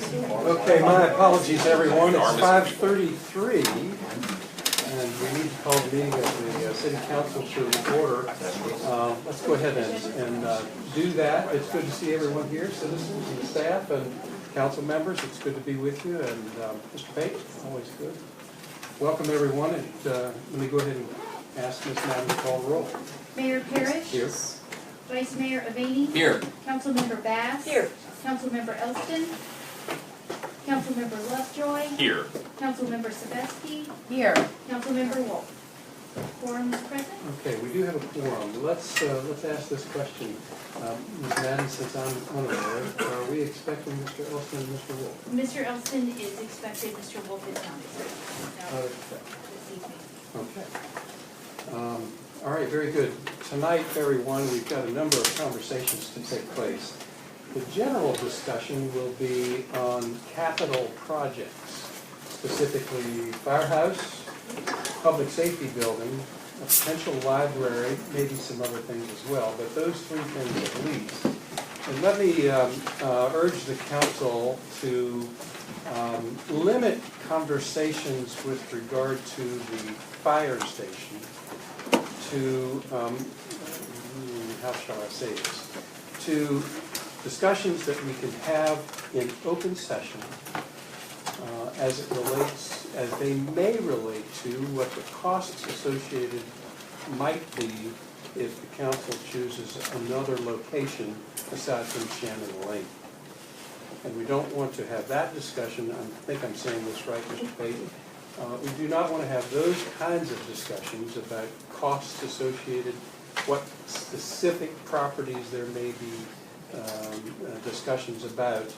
Okay, my apologies, everyone. It's 5:33, and we need to call the meeting of the City Council to order. Let's go ahead and do that. It's good to see everyone here, citizens and staff and council members. It's good to be with you, and Mr. Pate, always good. Welcome, everyone, and let me go ahead and ask Ms. Madden to call the roll. Mayor Parrish? Here. Vice Mayor Avani? Here. Councilmember Bass? Here. Councilmember Elston? Councilmember Lovejoy? Here. Councilmember Sebeski? Here. Councilmember Wolf? Quorum is present. Okay, we do have a quorum. Let's ask this question. Ms. Madden, since I'm unaware, are we expecting Mr. Elston and Mr. Wolf? Mr. Elston is expected, Mr. Wolf is not expected. Okay. All right, very good. Tonight, everyone, we've got a number of conversations to take place. The general discussion will be on capital projects, specifically firehouse, public safety building, a potential library, maybe some other things as well, but those three things at least. And let me urge the council to limit conversations with regard to the fire station to, how shall I say this, to discussions that we can have in open session as it relates, as they may relate to what the costs associated might be if the council chooses another location aside from Shannon Lane. And we don't want to have that discussion. I think I'm saying this right, Mr. Payton. We do not want to have those kinds of discussions about costs associated, what specific properties there may be discussions about,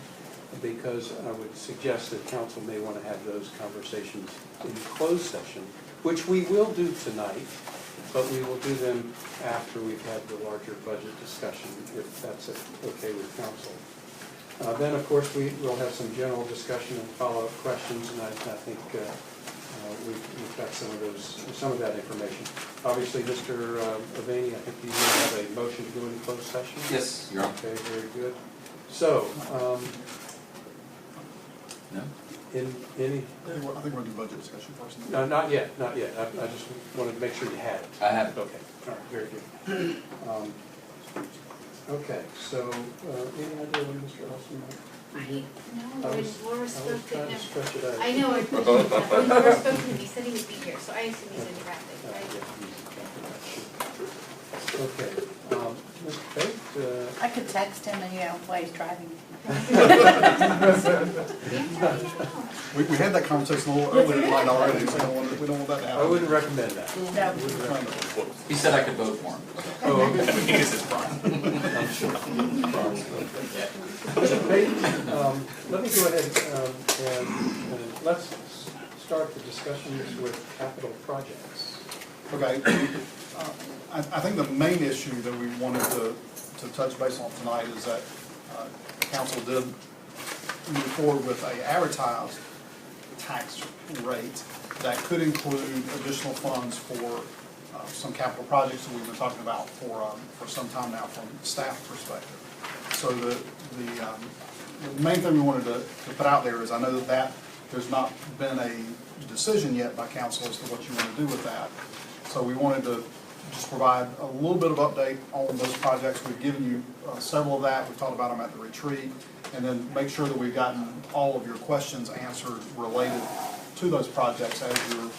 because I would suggest that council may want to have those conversations in closed session, which we will do tonight, but we will do them after we've had the larger budget discussion, if that's okay with council. Then, of course, we will have some general discussion and follow-up questions, and I think we've got some of that information. Obviously, Mr. Avani, I think you have a motion to go into closed session? Yes, Your Honor. Okay, very good. So, No? in any, I think we're going to do budget discussion first. no, not yet. I just wanted to make sure you had it. I have it. Okay, all right, very good. Okay, so, any idea when Mr. Olson might? No, when Laura spoke to trying to him. stretch it out. I know, when Laura spoke to him, he said he would be here, so I assume he's in traffic, right? Okay, Mr. Pate, I could text him and, while he's driving. We had that conversation a little earlier tonight already, so we don't want that to happen. I wouldn't recommend that. No. Wouldn't recommend that. He said I could vote for him. Oh, okay. He is his prime. I'm sure. Mr. Pate, let me go ahead and let's start the discussions with capital projects. Okay. I think the main issue that we wanted to touch base on tonight is that council did move forward with a advertised tax rate that could include additional funds for some capital projects that we've been talking about for some time now from staff perspective. So the main thing we wanted to put out there is, I know that there's not been a decision yet by council as to what you want to do with that. So we wanted to just provide a little bit of update on those projects. We've given you several of that. We've talked about them at the retreat, and then make sure that we've gotten all of your questions answered related to those projects as you're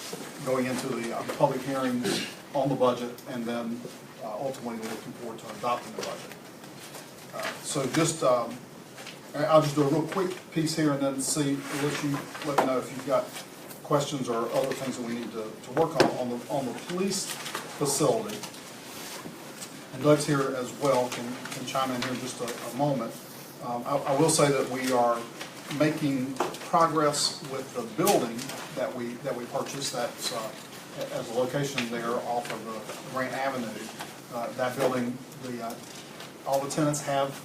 going into the public hearings on the budget, and then ultimately looking forward to adopting the budget. So just, I'll just do a real quick piece here and then let me know if you've got questions or other things that we need to work on the police facility. And Doug's here as well, can chime in here in just a moment. I will say that we are making progress with the building that we purchased. That's as a location there off of the Grant Avenue. That building, all the tenants have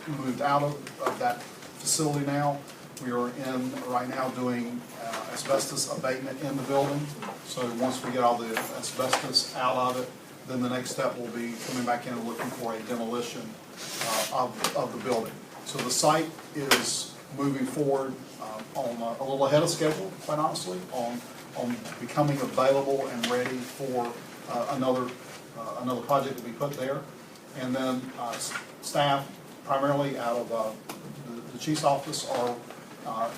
moved out of that facility now. We are right now doing asbestos abatement in the building. So once we get all the asbestos out of it, then the next step will be coming back in and looking for a demolition of the building. So the site is moving forward on a little ahead of schedule, quite honestly, on becoming available and ready for another project to be put there. And then staff, primarily out of the chief's office, are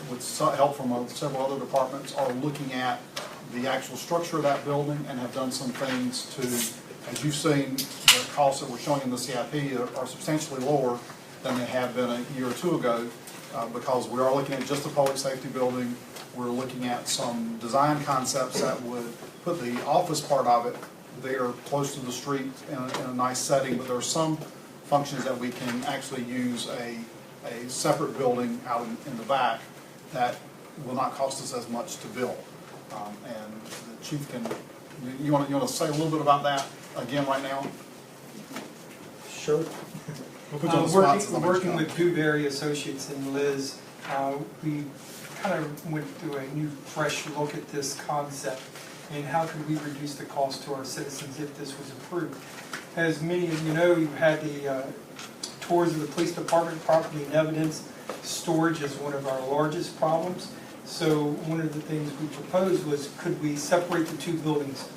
with help from several other departments, are looking at the actual structure of that building and have done some things to, as you've seen, the costs that we're showing in the CIP are substantially lower than they have been a year or two ago, because we are looking at just the public safety building. We're looking at some design concepts that would put the office part of it there close to the street in a nice setting, but there are some functions that we can actually use a separate building out in the back that will not cost us as much to build. And the chief can, you want to say a little bit about that again right now? Sure. We'll put you on the spot since nobody's Working come. with Dewberry Associates and Liz, we kind of went through a new, fresh look at this concept and how could we reduce the cost to our citizens if this was approved. As many of you know, you've had the tours of the police department. Property and evidence storage is one of our largest problems. So one of the things we proposed was, could we separate the two buildings?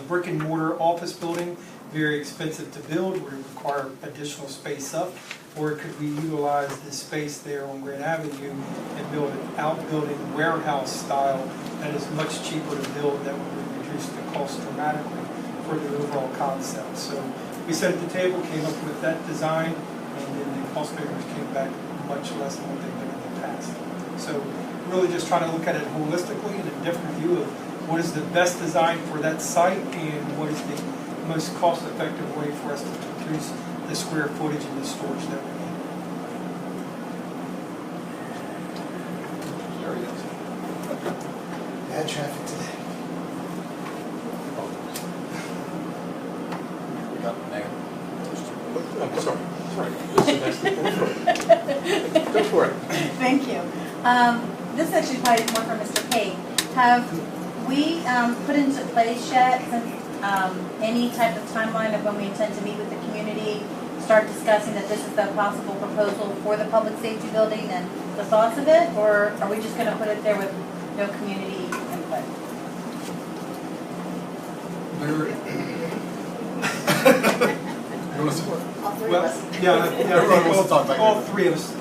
Brick and mortar office building, very expensive to build, would require additional space up, or could we utilize the space there on Grand Avenue and build an outbuilding warehouse style that is much cheaper to build, that would reduce the cost dramatically for the overall concept. So we sat at the table, came up with that design, and then the cost figures came back much less than what they've been in the past. So really just trying to look at it holistically in a different view of what is the best design for that site and what is the most cost-effective way for us to produce the square footage and the storage that we need. There he is. Bad traffic today. We got Mayor? I'm sorry. Go for it. Thank you. This is actually probably more for Mr. Pate. Have we put into place yet any type of timeline of when we intend to meet with the community, start discussing that this is the possible proposal for the public safety building and the thoughts of it, or are we just going to put it there with no community input? You want to support? Well, Everyone wants to talk back all there. three of us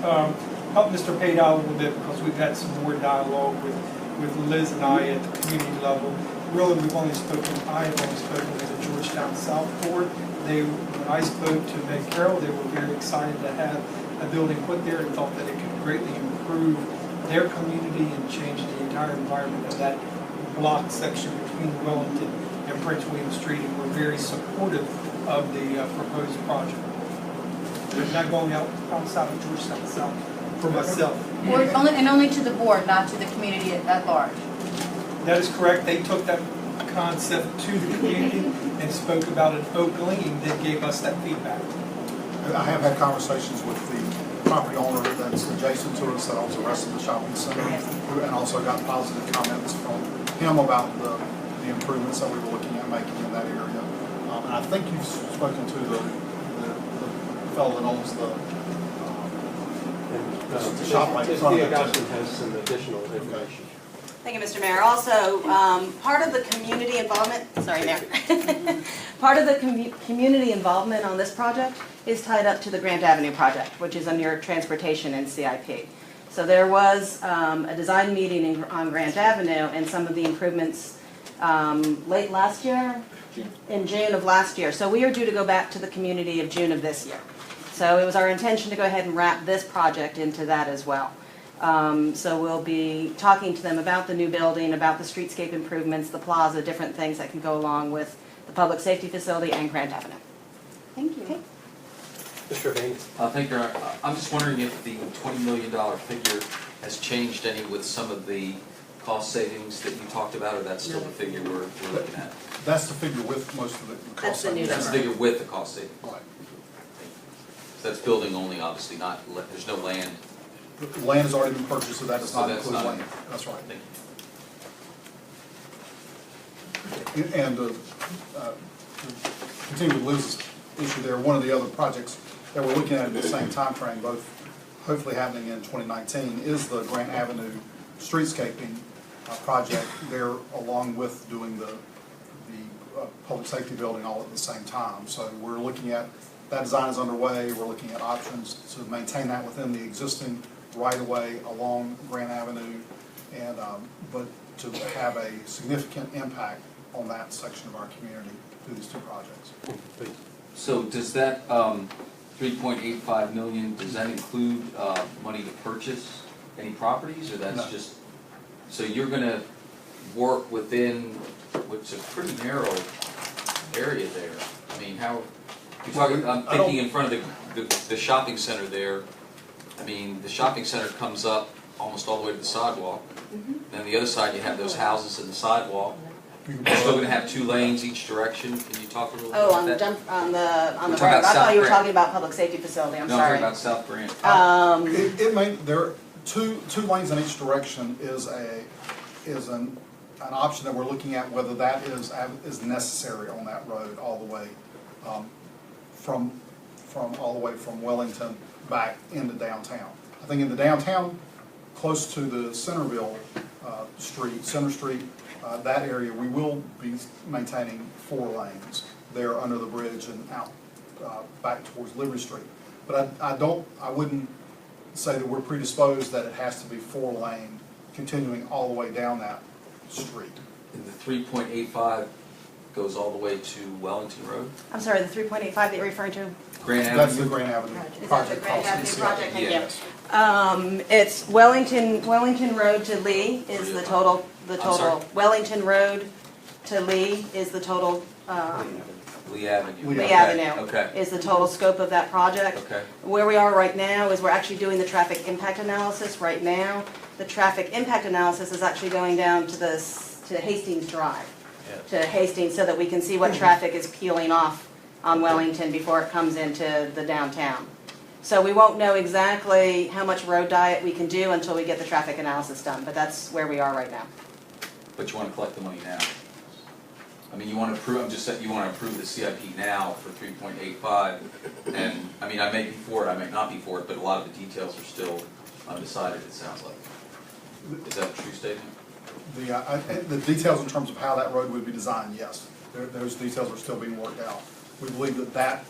help Mr. Pate out a little bit because we've had some more dialogue with Liz and I at the community level. Really, I have only spoken with the Georgetown South Board. When I spoke to Meg Carroll, they were very excited to have a building put there and thought that it could greatly improve their community and change the entire environment of that block section between Wellington and Prince William Street, and we're very supportive of the proposed project. We're not going outside of Georgetown South for myself. Or only to the board, not to the community at large? That is correct. They took that concept to the community and spoke about it openly and then gave us that feedback. I have had conversations with the property owner that's adjacent to us that owns the rest of the shopping center, and also got positive comments from him about the improvements that we were looking at making in that area. And I think you've spoken to the fellow that owns the shop right in front of Tia it. Gossin has some additional information. Thank you, Mr. Mayor. Also, part of the community involvement, sorry, Mayor. Part of the community involvement on this project is tied up to the Grant Avenue project, which is under transportation and CIP. So there was a design meeting on Grant Avenue and some of the improvements late last year, in June of last year. So we are due to go back to the community of June of this year. So it was our intention to go ahead and wrap this project into that as well. So we'll be talking to them about the new building, about the streetscape improvements, the plaza, different things that can go along with the public safety facility and Grant Avenue. Thank you. Okay. Mr. Bain? Thank you. I'm just wondering if the $20 million figure has changed any with some of the cost savings that you talked about, or that's still the figure we're looking at? That's the figure with most of the cost. That's the new savings. That's the figure with the cost savings. Right. So that's building only, obviously, not, there's no land. The land has already been purchased, so that does So not that's include not- land. That's right. Thank you. And to continue with Liz's issue there, one of the other projects that we're looking at the same time frame, both hopefully happening in 2019, is the Grant Avenue streetscaping project there, along with doing the public safety building all at the same time. So we're looking at, that design is underway, we're looking at options to maintain that within the existing right-of-way along Grant Avenue, and but to have a significant impact on that section of our community through these two projects. So does that 3.85 million, does that include money to purchase any properties, or that's No. just, so you're gonna work within what's a pretty narrow area there? I mean, how, you're talking, I'm I don't- thinking in front of the shopping center there. I mean, the shopping center comes up almost all the way to the sidewalk. And the other side, you have those houses and the sidewalk. You're still gonna have 2 lanes each direction. Can you talk a little bit Oh, about on the that? jump, on the We're road. talking I about thought you were South talking about public safety facility, I'm No, I'm talking sorry. about South Grant. It may, there are two lanes in each direction is an option that we're looking at, whether that is necessary on that road all the way from all the way from Wellington back into downtown. I think in the downtown, close to the Centerville Center Street, that area, we will be maintaining 4 lanes there under the bridge and out back towards Liberty Street. But I wouldn't say that we're predisposed that it has to be 4-lane continuing all the way down that street. And the 3.85 goes all the way to Wellington Road? I'm sorry, the 3.85 that you're referring to? Grant That's the Avenue? Grant Avenue Is that the project. Grant cost. Avenue project? Thank you. Yes. It's Wellington Road to Lee is the total, I'm sorry? Wellington Road to Lee is the total, Lee Avenue. Lee Lee Okay, Avenue Okay, is the total scope of that project. okay. Where we are right now is we're actually doing the traffic impact analysis right now. The traffic impact analysis is actually going down to Hastings Drive, to Hastings, so that we can see what traffic is peeling off on Wellington before it comes into the downtown. So we won't know exactly how much road diet we can do until we get the traffic analysis done, but that's where we are right now. But you want to collect the money now? I mean, you want to approve, I'm just saying, you want to approve the CIP now for 3.85, and, I mean, I may be for it, I may not be for it, but a lot of the details are still undecided, it sounds like. Is that a true statement? The details in terms of how that road would be designed, yes. Those details are still being worked out. We believe that that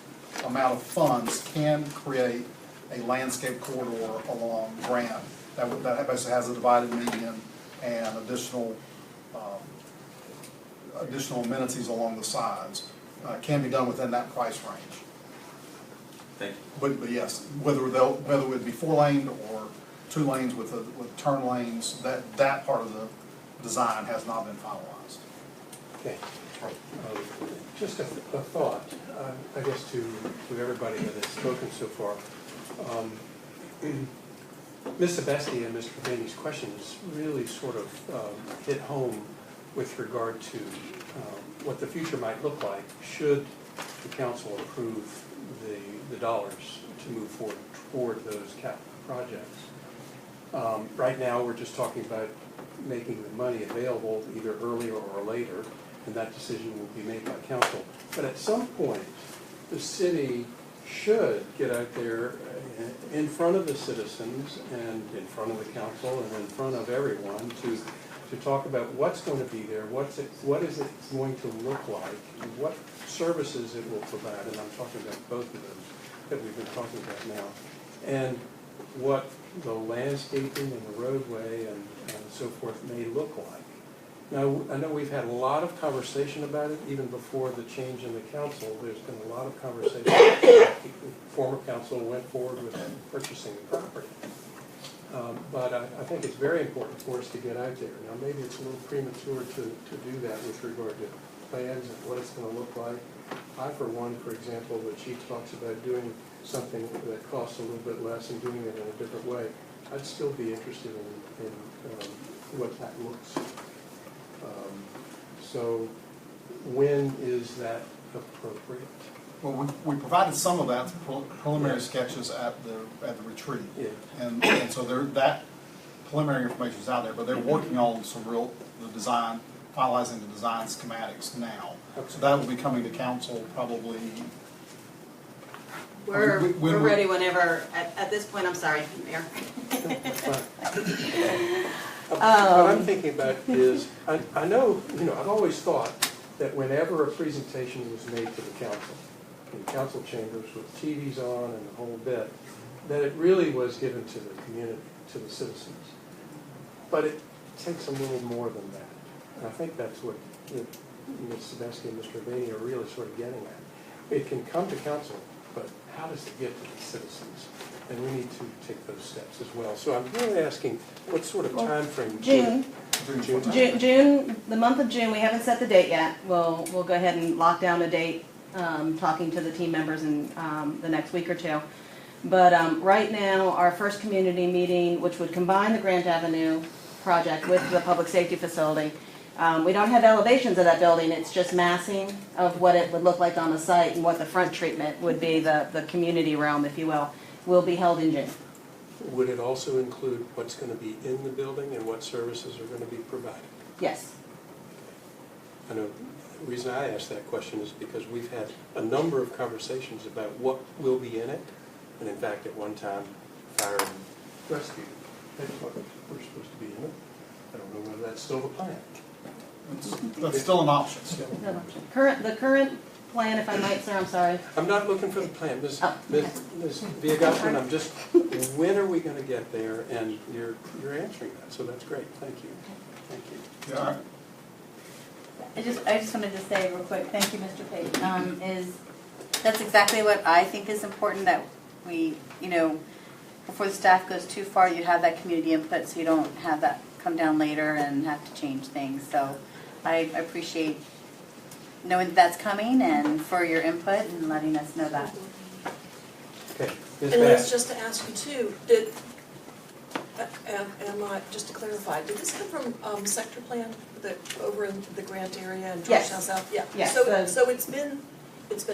amount of funds can create a landscape corridor along Grant that basically has a divided median and additional amenities along the sides. Can be done within that price range. Thank you. But yes, whether it would be 4-lane or 2 lanes with turn lanes, that part of the design has not been finalized. Okay. Just a thought, I guess to everybody that has spoken so far. Ms. Sebesti and Mr. Vaney's questions really sort of hit home with regard to what the future might look like should the council approve the dollars to move forward toward those capital projects. Right now, we're just talking about making the money available either earlier or later, and that decision will be made by council. But at some point, the city should get out there in front of the citizens and in front of the council and in front of everyone to talk about what's going to be there, what is it going to look like, and what services it will provide, and I'm talking about both of those that we've been talking about now, and what the landscaping and the roadway and so forth may look like. Now, I know we've had a lot of conversation about it, even before the change in the council. There's been a lot of conversation. The former council went forward with purchasing the property. But I think it's very important for us to get out there. Now, maybe it's a little premature to do that with regard to plans and what it's going to look like. I, for one, for example, the chief talks about doing something that costs a little bit less and doing it in a different way. I'd still be interested in what that looks like. So when is that appropriate? Well, we provided some of that preliminary sketches at the retreat. Yeah. And so that preliminary information is out there, but they're working on the design, finalizing the design schematics now. Okay. So that will be coming to council probably We're ready whenever, at this point, I'm sorry, Mayor. What I'm thinking about is, I know, I've always thought that whenever a presentation was made to the council, in council chambers with TVs on and the whole bit, that it really was given to the community, to the citizens. But it takes a little more than that. And I think that's what Ms. Sebesky and Mr. Avani are really sort of getting at. It can come to council, but how does it get to the citizens? And we need to take those steps as well. So I'm really asking, what sort of time frame? June, the month of June, we haven't set the date yet. We'll go ahead and lock down a date, talking to the team members in the next week or two. But right now, our first community meeting, which would combine the Grant Avenue project with the public safety facility, we don't have elevations of that building, it's just massing of what it would look like on the site and what the front treatment would be, the community realm, if you will be held in June. Would it also include what's going to be in the building and what services are going to be provided? Yes. I know the reason I asked that question is because we've had a number of conversations about what will be in it. And in fact, at one time, fire and rescue, that's what we're supposed to be in it. I don't know whether that's still the plan. That's still an option. The current plan, if I might, sir, I'm sorry. I'm not looking for the plan, Ms. Viagotman, I'm just, when are we going to get there? And you're answering that, so that's great. Thank you. Thank you. Yeah. I just wanted to say real quick, thank you, Mr. Pate, that's exactly what I think is important, that we, before the staff goes too far, you have that community input so you don't have that come down later and have to change things. So I appreciate knowing that that's coming and for your input and letting us know that. Okay. Ms. And Liz, Bass. just to ask you too, just to clarify, did this come from sector plan, over in the Grant area and Yes. Georgetown South? Yeah. Yes. So it's been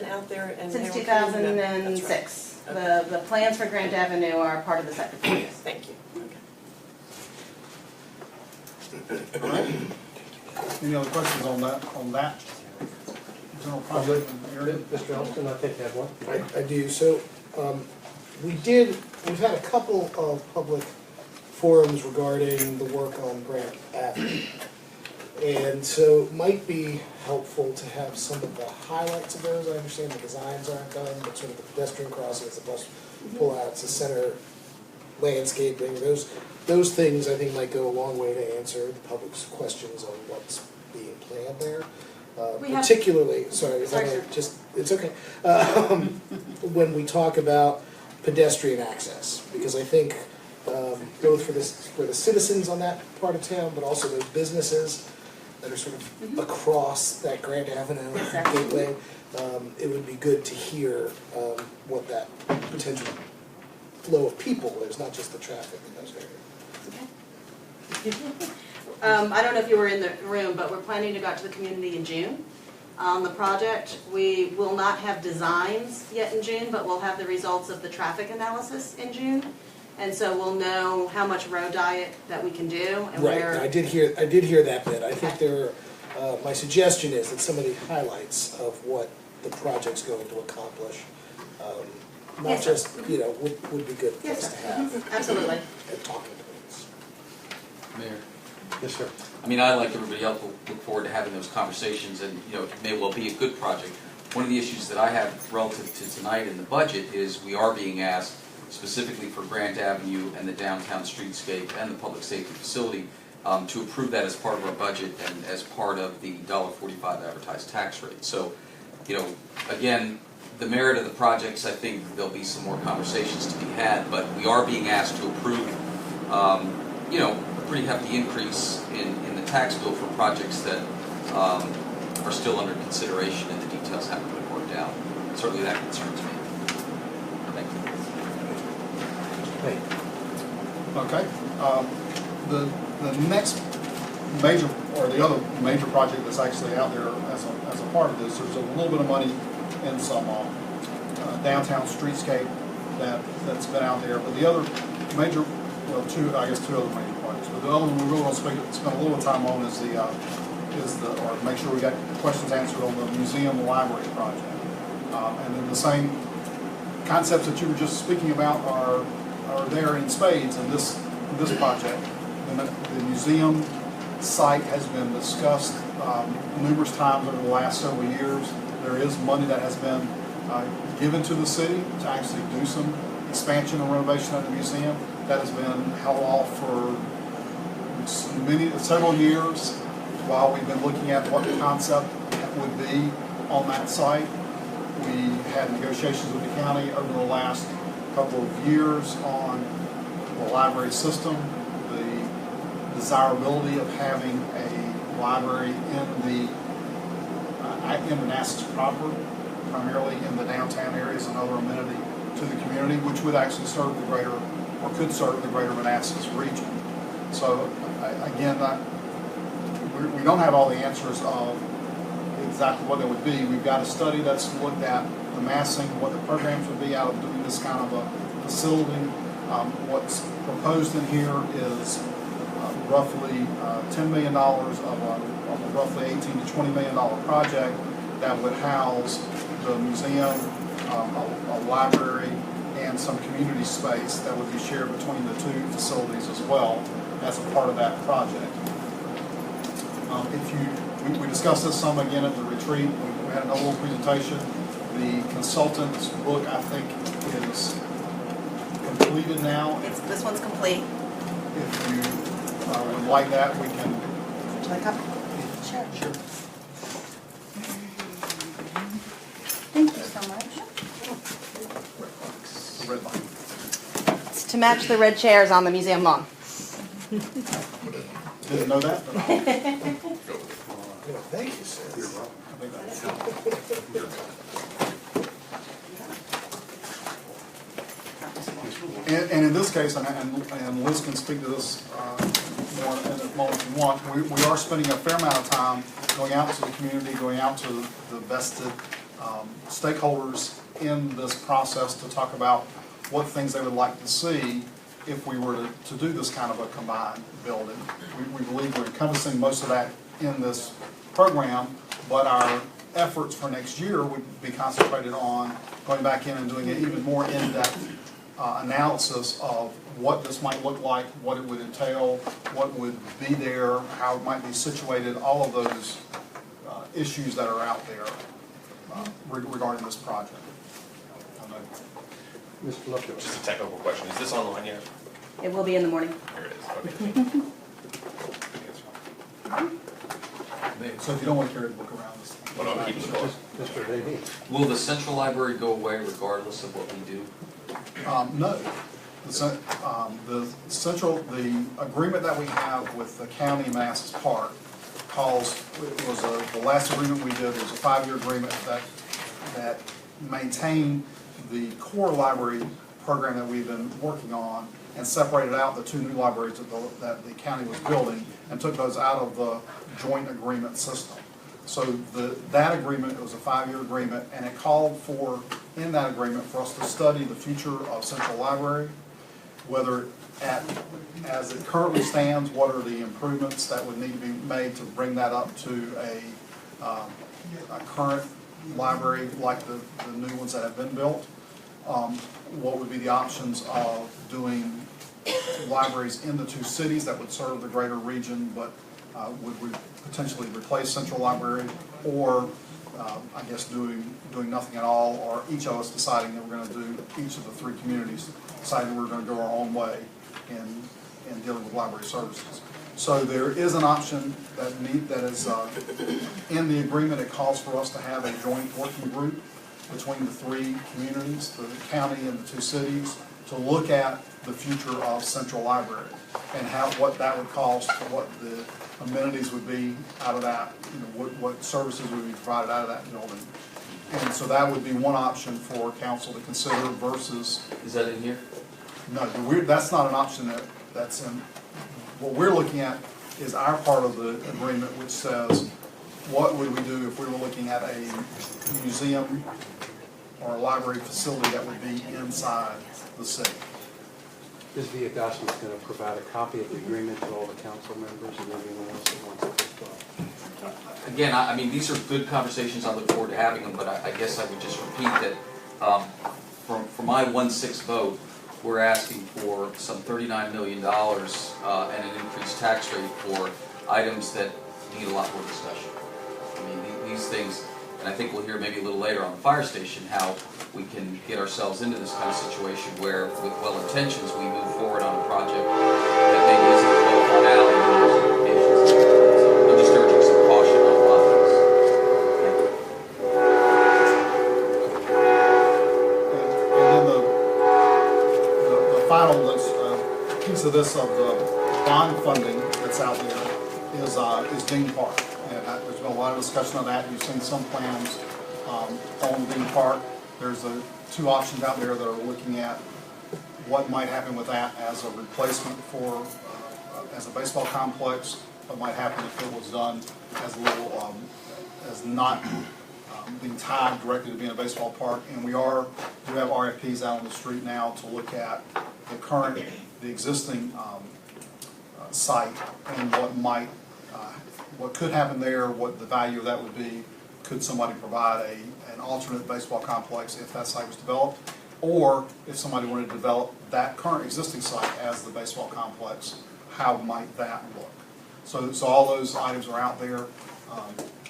out there and Since they were coming in. 2006. That's right. The plans for Grant Avenue are part of the sector plan. Thank you. Okay. All right. Any other questions on that general project area? Mr. Elston, I think you had one. I do. So we've had a couple of public forums regarding the work on Grant Avenue. And so it might be helpful to have some of the highlights of those. I understand the designs aren't done, but sort of the pedestrian crossings, the bus pullouts, the center landscaping, those things I think might go a long way to answer the public's questions on what's being planned there. Particularly, sorry, Sorry, sir. it's okay. When we talk about pedestrian access, because I think both for the citizens on that part of town, but also those businesses that are sort of across that Grant Avenue gateway, it would be good to hear what that potential flow of people is, not just the traffic in those areas. I don't know if you were in the room, but we're planning to go out to the community in June on the project. We will not have designs yet in June, but we'll have the results of the traffic analysis in June. And so we'll know how much road diet that we can do and Right, where. and I did hear that bit. I think my suggestion is that some of the highlights of what the project's going to accomplish, not Yes, sir. just, would be good for Yes, us to sir. have. Absolutely. At talking points. Mayor, Yes, sir. I mean, I, like everybody else, will look forward to having those conversations, and, it may well be a good project. One of the issues that I have relative to tonight in the budget is we are being asked specifically for Grant Avenue and the downtown streetscape and the public safety facility to approve that as part of our budget and as part of the $1.45 advertised tax rate. So, again, the merit of the projects, I think there'll be some more conversations to be had, but we are being asked to approve, a pretty hefty increase in the tax bill for projects that are still under consideration and the details haven't been worked out. Certainly that concerns me. Thank you. Hey. Okay. The next major, or the other major project that's actually out there as a part of this, there's a little bit of money in some downtown streetscape that's been out there. But the other major, two other major projects. But the other one we're really going to spend a little time on is or make sure we got questions answered on the museum library project. And then the same concepts that you were just speaking about are there in spades in this project. The museum site has been discussed numerous times over the last several years. There is money that has been given to the city to actually do some expansion and renovation of the museum. That has been held off for several years while we've been looking at what the concept would be on that site. We had negotiations with the county over the last couple of years on the library system, the desirability of having a library in Manassas proper, primarily in the downtown areas, another amenity to the community, which would actually serve the greater, or could serve the greater Manassas region. So again, we don't have all the answers of exactly what they would be. We've got a study that's looked at the massing, what the programs would be out of doing this kind of a facility. What's proposed in here is roughly $10 million of a roughly $18 to $20 million project that would house the museum, a library, and some community space that would be shared between the two facilities as well as a part of that project. We discussed this some again at the retreat. We had another little presentation. The consultant's book, I think, is completed now. This one's complete. If you would like that, we can. Would you like a copy? Sure. Thank you so much. The red line. It's to match the red chairs on the museum lawn. Didn't know that, but I'll. Thank you, sir. And in this case, and Liz can speak to this more in a moment if you want, we are spending a fair amount of time going out to the community, going out to the vested stakeholders in this process to talk about what things they would like to see if we were to do this kind of a combined building. We believe we're encompassing most of that in this program, but our efforts for next year would be concentrated on going back in and doing an even more in-depth analysis of what this might look like, what it would entail, what would be there, how it might be situated, all of those issues that are out there regarding this project. Mr. Lupton. Just a technical question. Is this online yet? It will be in the morning. There it is. Okay. So if you don't want to carry the book around, this. Well, I'll keep it going. Mr. Davey. Will the central library go away regardless of what we do? No. The agreement that we have with the county of Manassas Park the last agreement we did was a 5-year agreement that maintained the core library program that we've been working on and separated out the 2 new libraries that the county was building and took those out of the joint agreement system. So that agreement was a 5-year agreement, and it called for, in that agreement, for us to study the future of Central Library, whether as it currently stands, what are the improvements that would need to be made to bring that up to a current library like the new ones that have been built. What would be the options of doing libraries in the 2 cities that would serve the greater region, but would we potentially replace Central Library, or I guess doing nothing at all, or each of us deciding that we're going to do, each of the 3 communities deciding we're going to go our own way in dealing with library services. So there is an option that is in the agreement. It calls for us to have a joint working group between the 3 communities, the county and the 2 cities, to look at the future of Central Library and what that would cost, what the amenities would be out of that, what services would be provided out of that building. And so that would be one option for council to consider versus. Is that in here? No, that's not an option that's in. What we're looking at is our part of the agreement, which says, what would we do if we were looking at a museum or a library facility that would be inside the city? Is the Augustins going to provide a copy of the agreement to all the council members and anyone else that wants it as well? Again, I mean, these are good conversations. I look forward to having them, but I guess I would just repeat that for my 1/6 vote, we're asking for some $39 million and an increased tax rate for items that need a lot more discussion. I mean, these things, and I think we'll hear maybe a little later on the fire station, how we can get ourselves into this kind of situation where, with well intentions, we move forward on a project that maybe isn't well thought out and there's implications. So I'm just urging some caution on a lot of this. Thank you. And then the final piece of this, of the bond funding that's out there, is Dean Park. And there's been a lot of discussion on that. You've seen some plans on Dean Park. There's two options out there that are looking at what might happen with that as a replacement for, as a baseball complex. What might happen if it was done as a little, as not being tied directly to being a baseball park. And we do have RFPs out on the street now to look at the existing site and what could happen there, what the value of that would be. Could somebody provide an alternate baseball complex if that site was developed? Or if somebody wanted to develop that current existing site as the baseball complex, how might that look? So all those items are out there.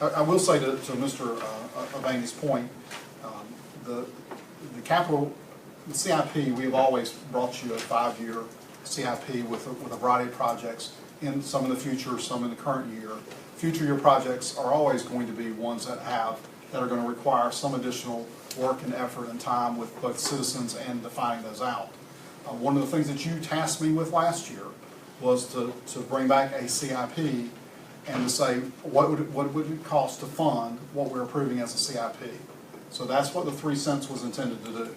I will say to Mr. Avaney's point, the CIP, we have always brought you a 5-year CIP with a variety of projects, in some in the future, some in the current year. Future year projects are always going to be ones that are going to require some additional work and effort and time with both citizens and defining those out. One of the things that you tasked me with last year was to bring back a CIP and to say what would it cost to fund what we're approving as a CIP. So that's what the 3 cents was intended to do.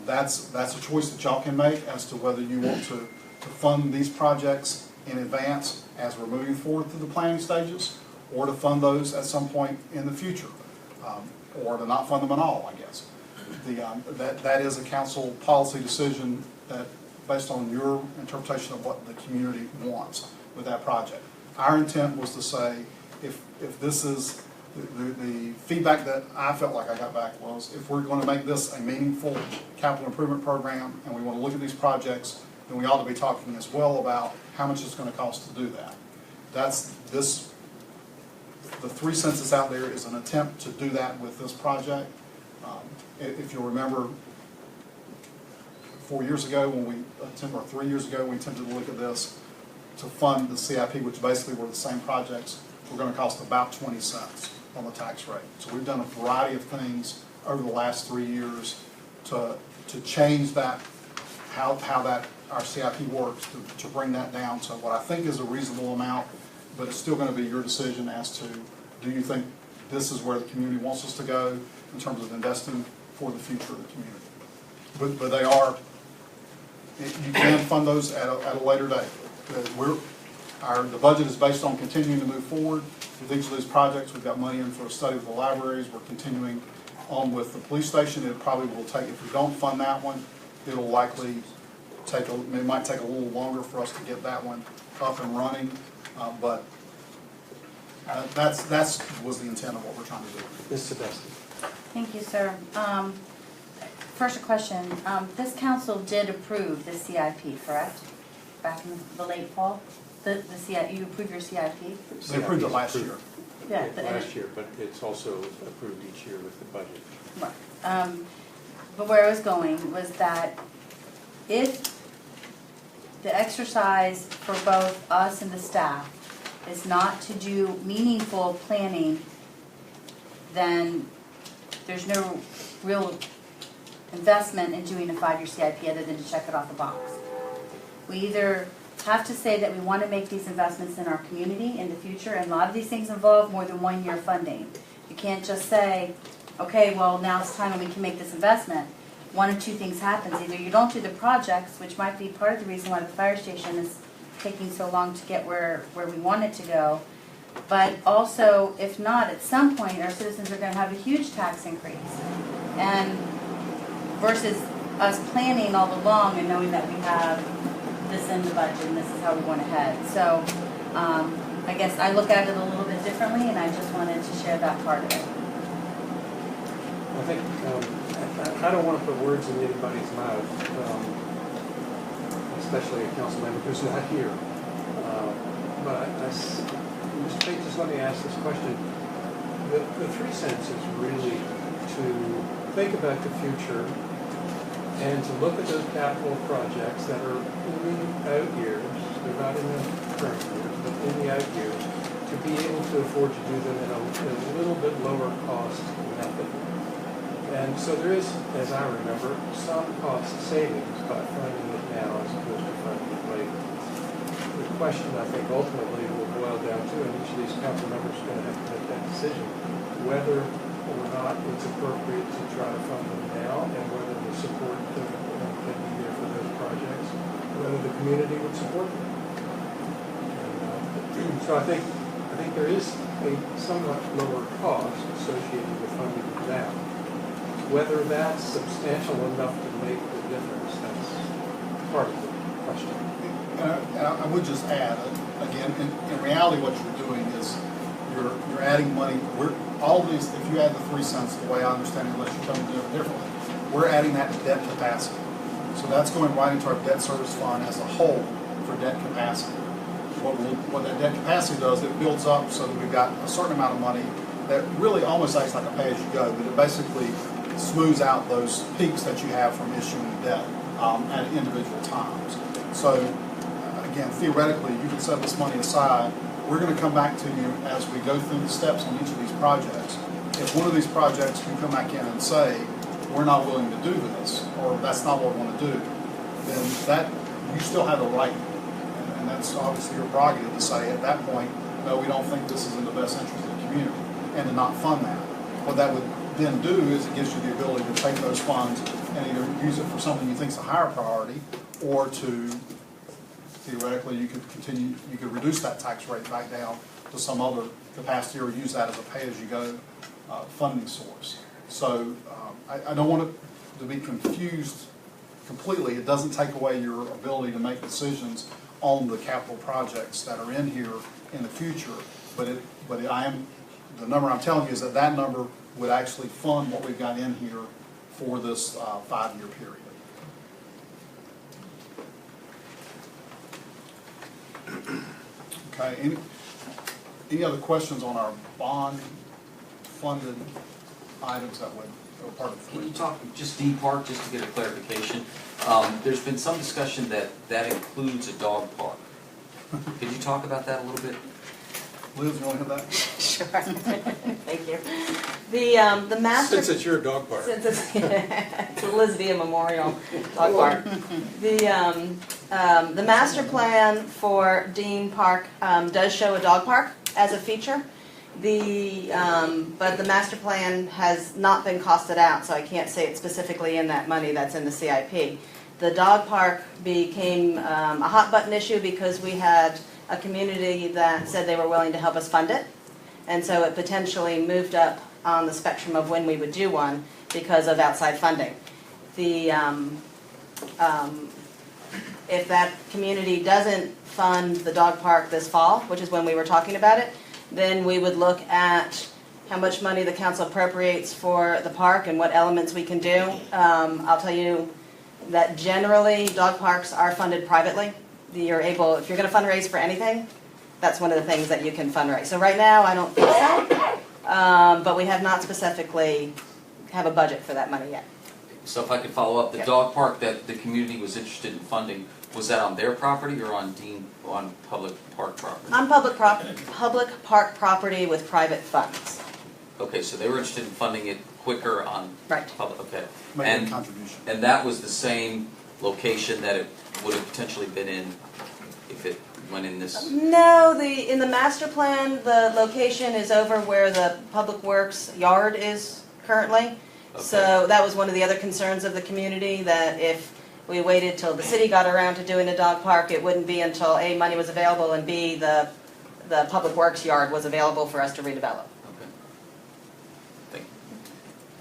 That's a choice that y'all can make as to whether you want to fund these projects in advance as we're moving forward through the planning stages, or to fund those at some point in the future, or to not fund them at all, I guess. That is a council policy decision that, based on your interpretation of what the community wants with that project. Our intent was to say, if this is, the feedback that I felt like I got back was, if we're going to make this a meaningful capital improvement program and we want to look at these projects, then we ought to be talking as well about how much it's going to cost to do that. The 3 cents that's out there is an attempt to do that with this project. If you'll remember, 4 years ago when we attempted, or 3 years ago, we attempted to look at this to fund the CIP, which basically were the same projects, were going to cost about 20 cents on the tax rate. So we've done a variety of things over the last 3 years to change that, how that our CIP works, to bring that down to what I think is a reasonable amount, but it's still going to be your decision as to, do you think this is where the community wants us to go in terms of investing for the future of the community. But they are, you can fund those at a later date. The budget is based on continuing to move forward with each of these projects. We've got money in for a study of the libraries. We're continuing on with the police station. It probably will take, if we don't fund that one, it'll likely take, it might take a little longer for us to get that one up and running. But that's was the intent of what we're trying to do. Ms. Sebastian. Thank you, sir. First a question. This council did approve the CIP, correct? Back in the late fall? The CIP, you approved your CIP? They approved it last year. Yeah. Last year, but it's also approved each year with the budget. Right. But where I was going was that if the exercise for both us and the staff is not to do meaningful planning, then there's no real investment in doing a 5-year CIP other than to check it off the box. We either have to say that we want to make these investments in our community in the future, and a lot of these things involve more than 1 year funding. You can't just say, okay, well, now it's time and we can make this investment. One of two things happens. Either you don't do the projects, which might be part of the reason why the fire station is taking so long to get where we want it to go, but also, if not, at some point, our citizens are going to have a huge tax increase. And versus us planning all along and knowing that we have this in the budget and this is how we want to head. So I guess I look at it a little bit differently, and I just wanted to share that part of it. I think, I don't want to put words in anybody's mouth, especially a council member who's not here. But Mr. Pate, just let me ask this question. The 3 cents is really to think about the future and to look at those capital projects that are in the out years, they're not in the current years, but in the out years, to be able to afford to do them in a little bit lower cost method. And so there is, as I remember, some cost savings by funding it now as opposed to funding it later. The question, I think, ultimately will boil down to, and each of these council members is going to have to make that decision, whether or not it's appropriate to try to fund them now, and whether the support can be there for those projects, whether the community would support them. And, so I think there is a somewhat lower cost associated with funding them now. Whether that's substantial enough to make the difference, that's part of the question. And I would just add, again, in reality, what you're doing is you're adding money. All these, if you add the 3 cents, the way I understand it, unless you tell me to do it differently, we're adding that to debt capacity. So that's going right into our debt service fund as a whole for debt capacity. What that debt capacity does, it builds up so that we've got a certain amount of money that really almost acts like a pay-as-you-go, but it basically smooths out those peaks that you have from issuing debt at individual times. So again, theoretically, you can set this money aside. We're going to come back to you as we go through the steps on each of these projects. If one of these projects you come back in and say, we're not willing to do this, or that's not what we want to do, then that you still have the right, and that's obviously your prerogative to say at that point, no, we don't think this is in the best interest of the community, and to not fund that. What that would then do is it gives you the ability to take those funds and either use it for something you think is a higher priority, or to theoretically you could reduce that tax rate back down to some other capacity, or use that as a pay-as-you-go funding source. So I don't want it to be confused completely. It doesn't take away your ability to make decisions on the capital projects that are in here in the future, but the number I'm telling you is that number would actually fund what we've got in here for this 5-year period. Okay, any other questions on our bond funded items that were part of Can 3? you talk, just Dean Park, just to get a clarification, there's been some discussion that includes a dog park. Could you talk about that a little bit? Liz, you want to hit that? Sure. Thank you. The master. Since it's your dog park. Since it's a Liz Via Memorial Dog Park. The master plan for Dean Park does show a dog park as a feature. But the master plan has not been costed out, so I can't say it specifically in that money that's in the CIP. The dog park became a hot button issue because we had a community that said they were willing to help us fund it. And so it potentially moved up on the spectrum of when we would do one because of outside funding. If that community doesn't fund the dog park this fall, which is when we were talking about it, then we would look at how much money the council appropriates for the park and what elements we can do. I'll tell you that generally dog parks are funded privately. You're able, if you're going to fundraise for anything, that's one of the things that you can fundraise. So right now, I don't think so, but we have not specifically have a budget for that money yet. So if I could follow up, the dog park that the community was interested in funding, was that on their property or on public park property? On public park property with private funds. Okay, so they were interested in funding it quicker on Right. public, okay. Making a contribution. And that was the same location that it would have potentially been in if it went in this? No, in the master plan, the location is over where the Public Works yard is currently. Okay. So that was one of the other concerns of the community, that if we waited till the city got around to doing a dog park, it wouldn't be until A, money was available, and B, the Public Works yard was available for us to redevelop. Okay. Thank you.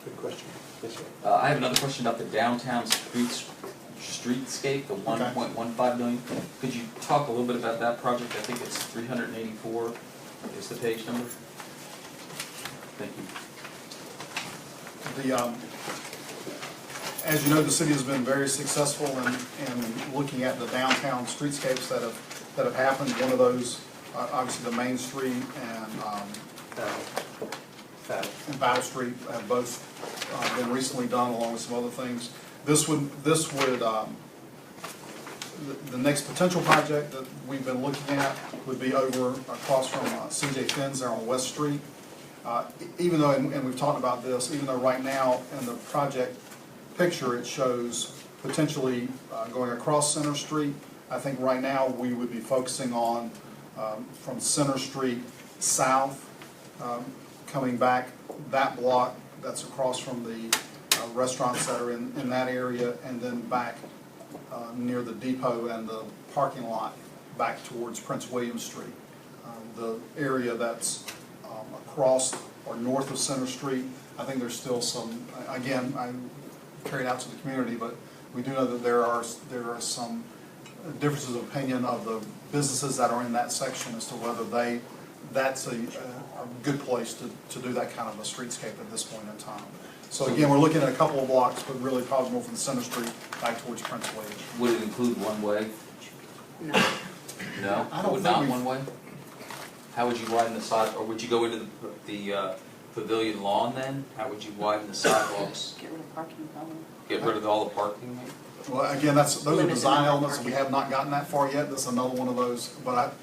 Good question. Yes, sir. I have another question about the downtown streetscape, the 1.15 million. Could you talk a little bit about that project? I think it's 384 is the page number. Thank you. As you know, the city has been very successful in looking at the downtown streetscapes that have happened. One of those, obviously the Main Street and Battle Street have both been recently done, along with some other things. The next potential project that we've been looking at would be over across from CJ Finn's there on West Street. Even though, and we've talked about this, even though right now in the project picture it shows potentially going across Center Street, I think right now we would be focusing on from Center Street south, coming back that block that's across from the restaurants that are in that area, and then back near the depot and the parking lot back towards Prince William Street. The area that's across or north of Center Street, I think there's still some, again, I carried out to the community, but we do know that there are some differences of opinion of the businesses that are in that section as to whether that's a good place to do that kind of a streetscape at this point in time. So again, we're looking at a couple of blocks, but really probably more from the Center Street back towards Prince William. Would it include one way? No. No? I It don't would think not we've- one way? How would you widen the side, or would you go into the pavilion lawn then? How would you widen the sidewalks? Get rid of parking problem. Get rid of all the parking? Well, again, those are Limited design number of elements, and we have not gotten that far yet. This is another one of those, but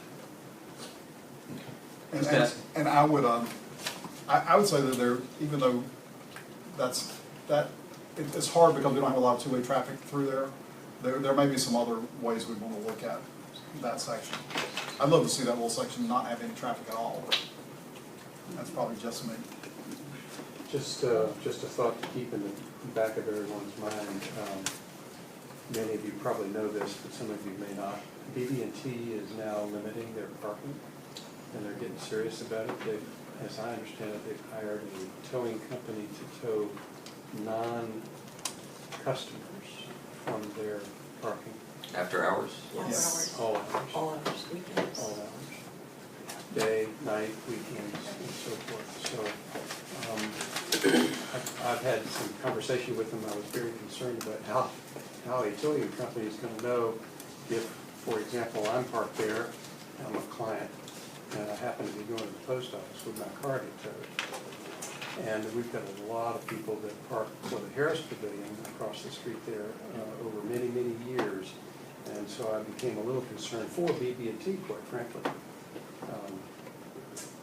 and I would say that there, even though it's hard because we don't have a lot of two-way traffic through there may be some other ways we want to look at that section. I'd love to see that little section not have any traffic at all. That's probably just me. Just a thought to keep in the back of everyone's mind. Many of you probably know this, but some of you may not. BB&T is now limiting their parking, and they're getting serious about it. As I understand it, they've hired a towing company to tow non-customers from their parking. After hours? Yes. All hours. All hours, weekends. All hours. Day, night, weekends, and so forth. So I've had some conversation with them. I was very concerned about how a towing company is going to know if, for example, I'm parked there, I'm a client, and I happen to be going to the post office with my car to tow. And we've got a lot of people that park for the Harris Pavilion across the street there over many, many years. And so I became a little concerned for BB&T, quite frankly.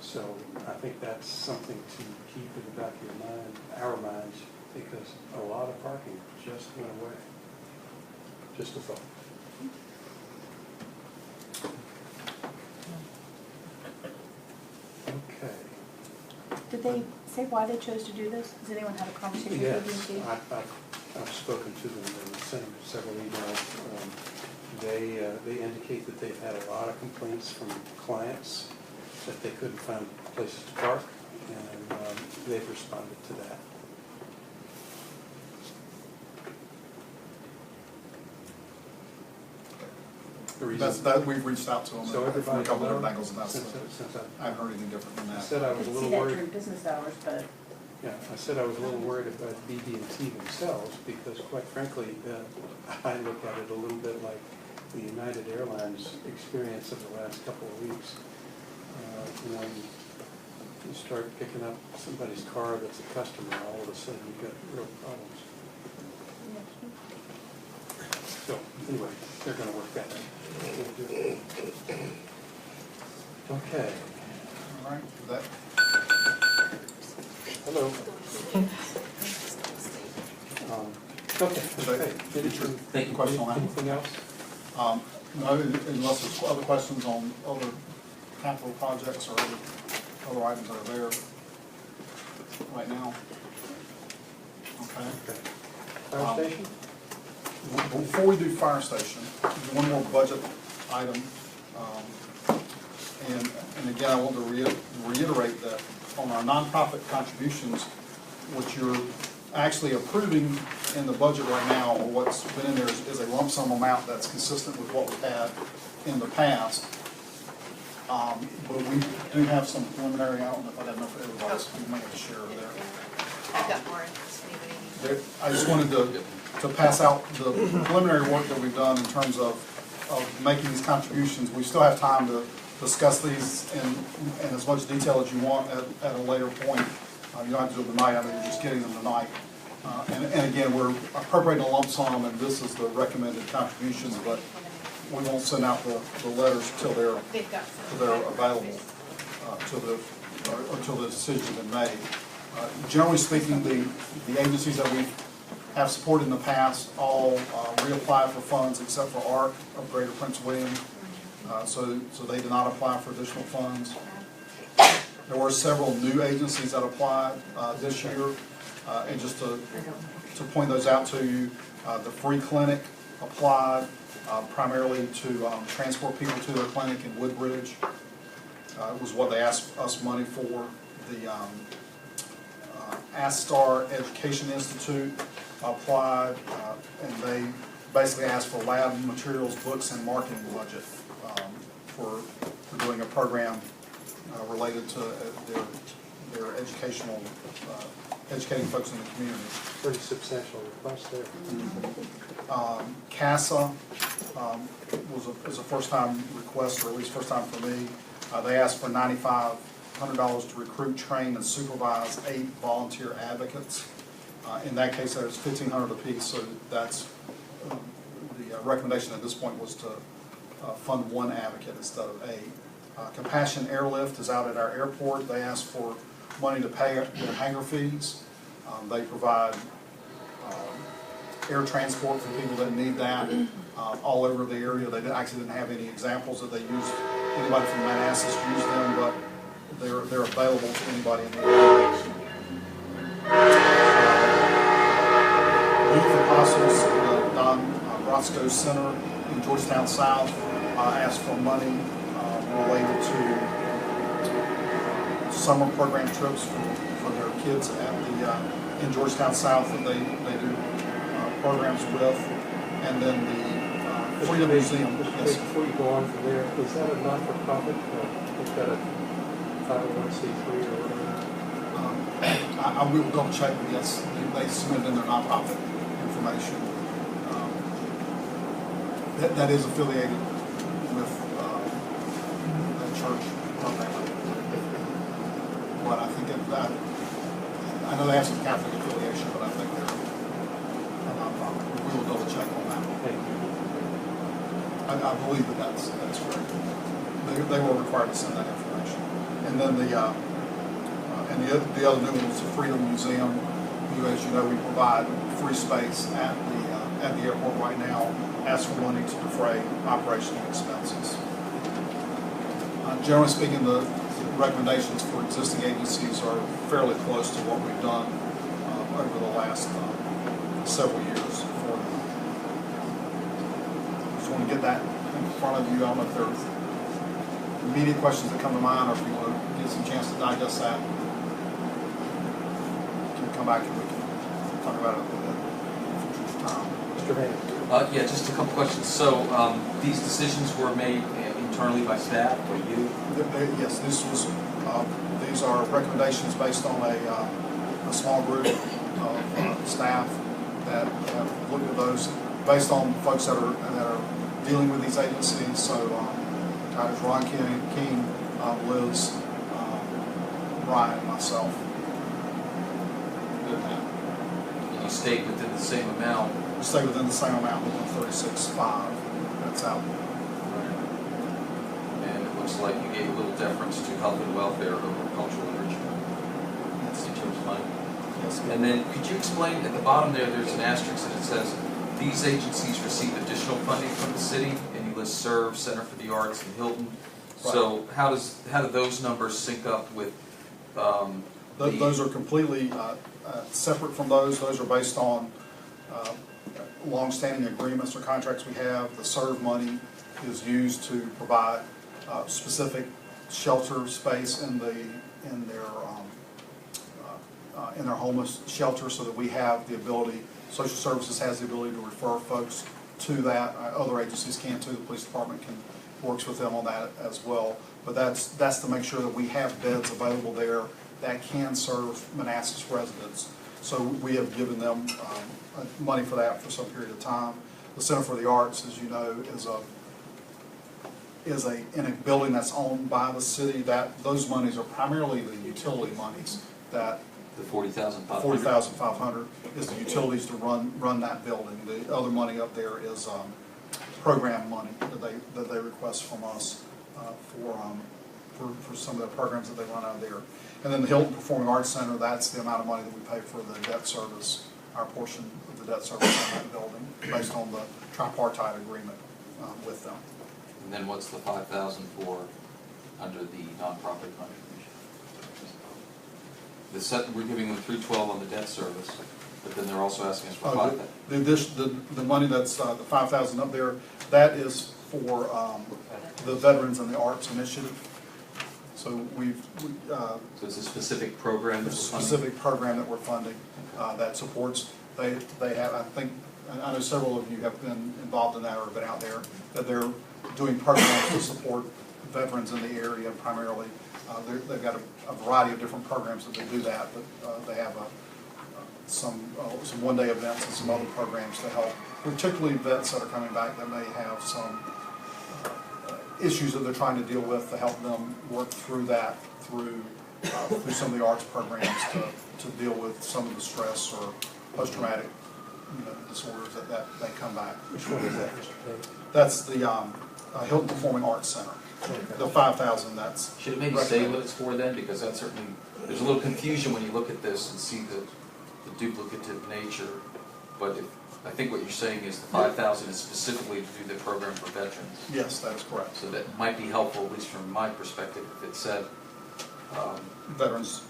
So I think that's something to keep in the back of your mind, our minds, because a lot of parking just went away. Just a thought. Okay. Did they say why they chose to do this? Has anyone had a conversation Yes, with BB&T? I've spoken to them and sent them several emails. They indicate that they've had a lot of complaints from clients that they couldn't find places to park, and they've responded to that. The reason- We've reached out to them So from everybody a couple will different know, angles, and that's, since I haven't heard anything different than I that. said I I was a could see little that worried. during business hours, but Yeah, I said I was a little worried about BB&T themselves, because quite frankly, I look at it a little bit like the United Airlines experience of the last couple of weeks. You start picking up somebody's car that's a customer, all of a sudden you've got real problems. So, anyway, they're gonna work that out. Okay, All right, that, hello. Okay, Thank you. Question on that? anything else? no, unless there's other questions on other capital projects or other items that are there right now. Okay. Fire station? Before we do fire station, one more budget item. And again, I want to reiterate that on our nonprofit contributions, what you're actually approving in the budget right now, or what's been in there is a lump sum amount that's consistent with what we've had in the past. But we do have some preliminary, I don't know if I got enough for everybody, so we might have to share there. I've got more if anybody needs. I just wanted to pass out the preliminary work that we've done in terms of making these contributions. We still have time to discuss these in as much detail as you want at a later point. You don't have to do them tonight, I mean, you're just getting them tonight. And again, we're appropriating a lump sum, and this is the recommended contributions, but we won't send out the letters till they're They've got some. available, until the decision's been made. Generally speaking, the agencies that we have supported in the past all reapplied for funds except for ARC of Greater Prince William. So they did not apply for additional funds. There were several new agencies that applied this year. And just to point those out to you, the free clinic applied primarily to transport people to their clinic in Woodbridge. It was what they asked us money for. The ASTAR Education Institute applied, and they basically asked for lab materials, books, and marketing budget for doing a program related to their educational, educating folks in the community. Pretty substantial request there. CASA was a first-time request, or at least first time for me. They asked for $9,500 to recruit, train, and supervise 8 volunteer advocates. In that case, that was $1,500 apiece, so that's the recommendation at this point was to fund 1 advocate instead of 8. Compassion Airlift is out at our airport. They asked for money to pay their hangar fees. They provide air transport for people that need that all over the area. They actually didn't have any examples that they used. Anybody from Manassas used them, but they're available to anybody in the area. Youth Apostles, the Don Roscoe Center in Georgetown South asked for money related to summer program trips for their kids at in Georgetown South that they do programs with, and then the Freedom Museum. Yes. Before you go on from there, is that a not-for-profit? Is that a 501c3 or whatever? I will double check, but yes, they submitted in their nonprofit information. That is affiliated with that church program. But I think that I know they have some Catholic affiliation, but I think they're a nonprofit. We will double check on that. Thank you. I believe that's correct. They were required to send that information. And then the other new one was the Freedom Museum, who, as you know, we provide free space at the airport right now, ask for money to defray operational expenses. Generally speaking, the recommendations for existing agencies are fairly close to what we've done over the last several years for them. Just want to get that in front of you. I don't know if there are immediate questions that come to mind, or if you want to get some chance to digest that. You can come back and we can talk about it a little bit at a future time. Mr. Haynes. Yeah, just a couple questions. So these decisions were made internally by staff or you? Yes, these are recommendations based on a small group of staff that have looked at those based on folks that are dealing with these agencies. So guys, Ron King, Liz, Brian, and myself did that. And you stayed within the same amount? Stay within the same amount, within 36.5. That's out. And it looks like you gave a little deference to health and welfare over cultural enrichment. That's in terms of money. Yes. And then could you explain, at the bottom there's an asterisk that it says, these agencies receive additional funding from the city, and you list SERV, Center for the Arts, and Hilton. Right. So how do those numbers sync up with Those are completely separate from those. Those are based on long-standing agreements or contracts we have. The SERV money is used to provide specific shelter space in their homeless shelter, so that we have the ability. Social Services has the ability to refer folks to that. Other agencies can too. The police department works with them on that as well. But that's to make sure that we have beds available there that can serve Manassas residents. So we have given them money for that for some period of time. The Center for the Arts, as you know, is in a building that's owned by the city. That those monies are primarily the utility monies. That The 40,500. 40,500 is the utilities to run that building. The other money up there is program money that they request from us for some of the programs that they run out of there. And then the Hilton Performing Arts Center, that's the amount of money that we pay for the debt service, our portion of the debt service on that building, based on the tripartite agreement with them. And then what's the 5,000 for under the nonprofit contribution? We're giving them 312 on the debt service, but then they're also asking us for 5,000. The money that's the 5,000 up there, that is for the Veterans and the Arts Initiative. So So it's a specific program that It's we're a funding? specific program that we're funding that supports, they have, I think, I know several of you have been involved in that or been out there, that they're doing programs to support veterans in the area primarily. They've got a variety of different programs that they do that, but they have some one-day events and some other programs to help, particularly vets that are coming back that may have some issues that they're trying to deal with, to help them work through that through some of the arts programs to deal with some of the stress or post-traumatic disorders that come back. Which one is that, Mr. Page? That's the Hilton Performing Arts Center. The 5,000, that's. Should it maybe say what it's for then? Because that certainly, there's a little confusion when you look at this and see the duplicative nature. But I think what you're saying is the 5,000 is specifically to do the program for veterans. Yes, that is correct. So that might be helpful, at least from my perspective, if it said, Veterans.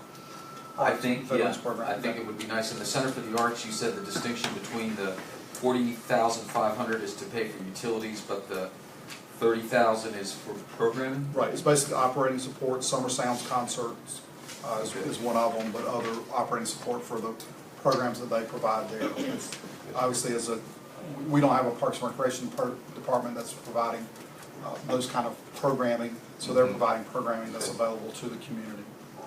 I think, Veterans yeah, program. I think it would be nice. In the Center for the Arts, you said the distinction between the 40,500 is to pay for utilities, but the 30,000 is for programming? Right, it's basically operating support, summer sounds concerts is one of them, but other operating support for the programs that they provide there. It's obviously, we don't have a Parks and Recreation department that's providing those kind of programming, so they're providing programming that's available to the community.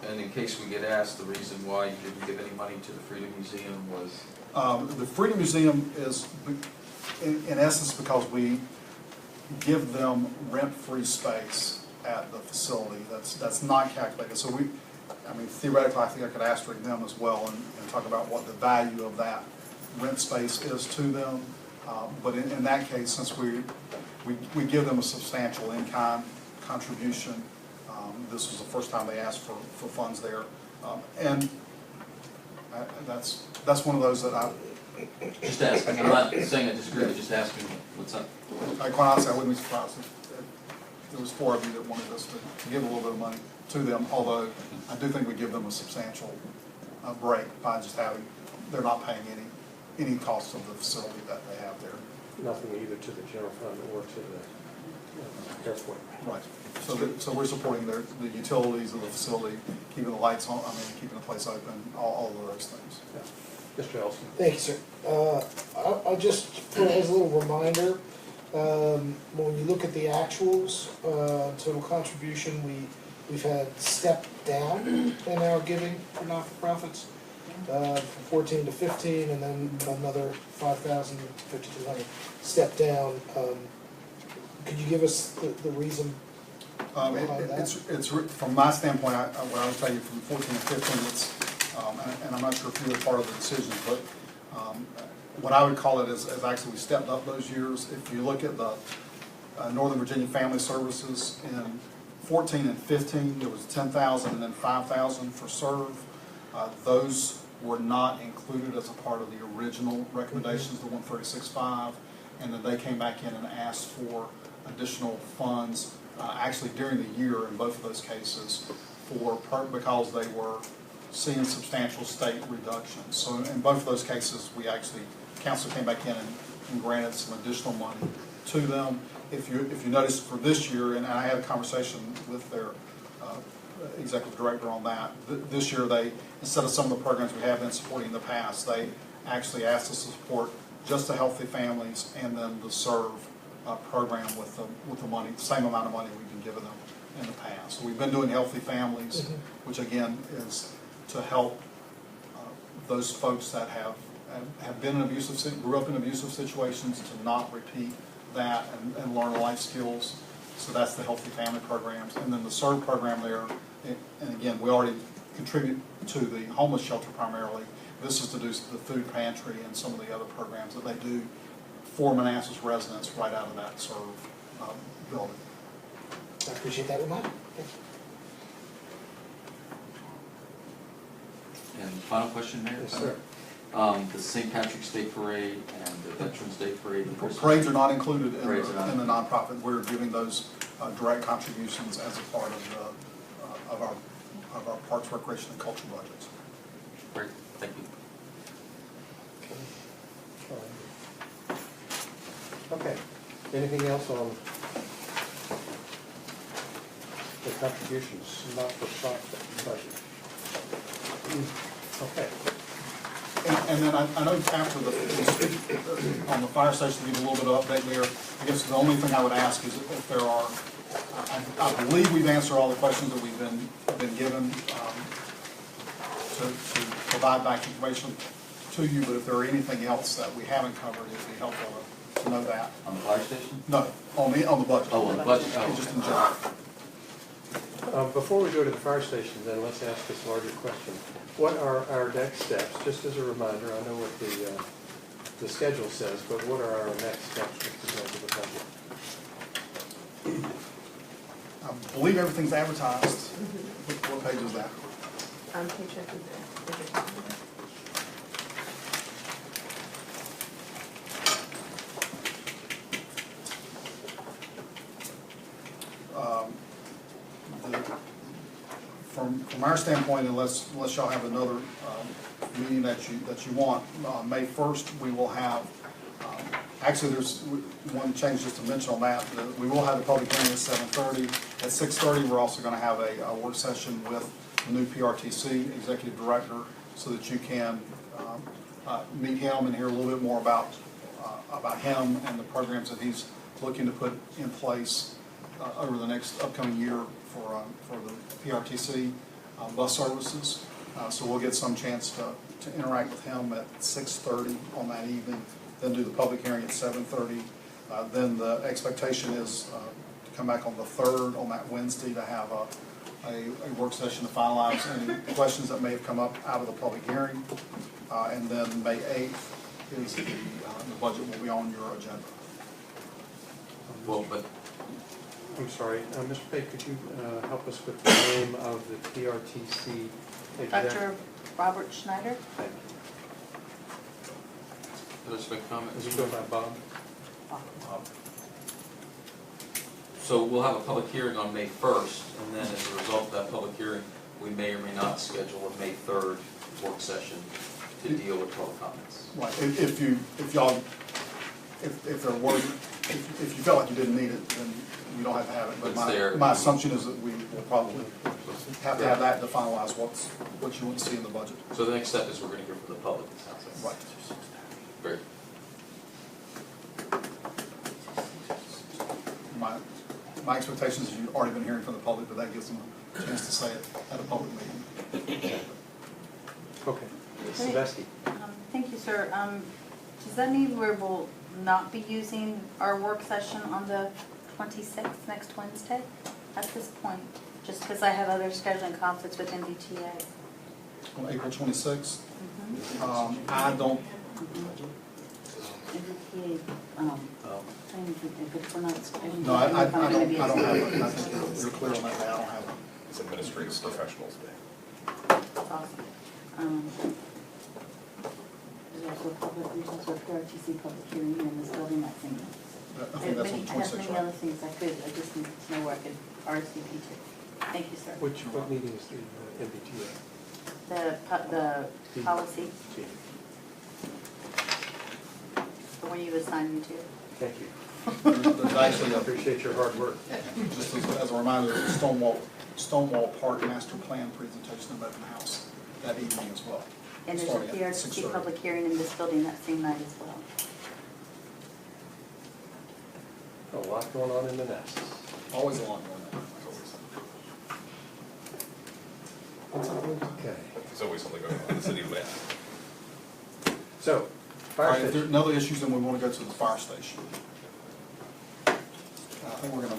And in case we get asked, the reason why you didn't give any money to the Freedom Museum was? The Freedom Museum is, in essence, because we give them rent-free space at the facility. That's not calculated. So theoretically, I think I could ask them as well and talk about what the value of that rent space is to them. But in that case, since we give them a substantial in-kind contribution, this was the first time they asked for funds there. And that's one of those that I... Just asking, I'm not saying I disagree, I'm just asking what's up. Quite honestly, I wouldn't be surprised if there was 4 of you that wanted us to give a little bit of money to them, although I do think we give them a substantial break by just having, they're not paying any cost of the facility that they have there. Nothing either to the general fund or to the airport. Right. So we're supporting the utilities of the facility, keeping the lights on, keeping the place open, all of those things. Yeah. Mr. Ellison. Thank you, sir. I'll just put it as a little reminder, when you look at the actuals, total contribution, we've had step down in our giving for not-for-profits, from 14 to 15, and then another 5,000 to 5,200 step down. Could you give us the reason behind that? It's from my standpoint, what I would tell you from 14 to 15, it's, and I'm not sure if you were part of the decision, but what I would call it is actually we stepped up those years. If you look at the Northern Virginia Family Services in 14 and 15, there was 10,000 and then 5,000 for serve. Those were not included as a part of the original recommendations, the 136.5, and then they came back in and asked for additional funds, actually during the year in both of those cases, because they were seeing substantial state reductions. So in both of those cases, council came back in and granted some additional money to them. If you notice for this year, and I had a conversation with their executive director on that, this year they, instead of some of the programs we have been supporting in the past, they actually asked us to support just the healthy families and then the serve program with the money, the same amount of money we've been giving them in the past. We've been doing healthy families, which again is to help those folks that have been in grew up in abusive situations to not repeat that and learn life skills. So that's the healthy family programs. And then the SERVE program there, and again, we already contribute to the homeless shelter primarily. This is to do the food pantry and some of the other programs that they do for Manassas residents right out of that SERVE building. I appreciate that reminder. Thank you. And final question, Mayor? Yes, sir. The St. Patrick's Day Parade and the Veterans Day Parade and Christmas. Parades are not included in Parades are not the nonprofit. We're giving those direct contributions as a part of our Parks, Recreation, and Culture budgets. Great, thank you. Okay, anything else on the contributions, not-for-profit budget? Okay. And then I know after on the fire station, to give a little bit of update there, I guess the only thing I would ask is if there are, I believe we've answered all the questions that we've been given to provide back information to you, but if there are anything else that we haven't covered, it'd be helpful to know that. On the fire station? No, on the budget. Oh, on the budget, Just in general. Before we go to the fire station, then let's ask this larger question. What are our next steps? Just as a reminder, I know what the schedule says, but what are our next steps with regard to the budget? I believe everything's advertised. What page is that? From our standpoint, unless y'all have another meeting that you want, May 1st, we will have, actually there's one change just to mention on that, we will have a public hearing at 7:30. At 6:30, we're also going to have a work session with the new PRTC Executive Director so that you can meet him and hear a little bit more about him and the programs that he's looking to put in place over the next upcoming year for the PRTC bus services. So we'll get some chance to interact with him at 6:30 on that evening, then do the public hearing at 7:30. Then the expectation is to come back on the 3rd on that Wednesday to have a work session to finalize any questions that may have come up out of the public hearing. And then May 8th is the budget will be on your agenda. Well, but I'm sorry, Mr. Pate, could you help us with the name of the PRTC exec? Dr. Robert Schneider? Thank you. can I just make a comment? Is he going by Bob? So we'll have a public hearing on May 1st, and then as a result of that public hearing, we may or may not schedule a May 3rd work session to deal with public comments. Right, if you felt like you didn't need it, then you don't have to have it. But It's there. my assumption is that we will probably have to have that to finalize what you want to see in the budget. So the next step is we're going to hear from the public, it sounds like. Right. Great. My expectation is you've already been hearing from the public, but that gives them a chance to say it at a public meeting. Okay. Sebastian. Thank you, sir. Does that mean we will not be using our work session on the 26th, next Wednesday, at this point? Just because I have other scheduling conflicts with MBTA. On April 26th, I don't, MBTA, if we're not scheduling. no, I don't have it. I think you're clear on that, I don't have it. It's Administrative Professionals Day. That's awesome. There's also a public, there's also a PRTC public hearing in this building that same night. I think that's on I have 26th, many right? other things I just need to know where I could RSVP to. Thank you, sir. What meeting is the MBTA? The policy, Gee, the one you assigned me to. thank you. There's actually I a appreciate your hard work. just as a reminder, the Stonewall Park Master Plan presentation at Open House that evening as well. And there's a Starting at PRTC 6:30. public hearing in this building that same night as well. A lot going on in Manassas. Always a lot going on. So, All fire right, if there are station. no other issues, then we want to go to the fire station. I think we're gonna,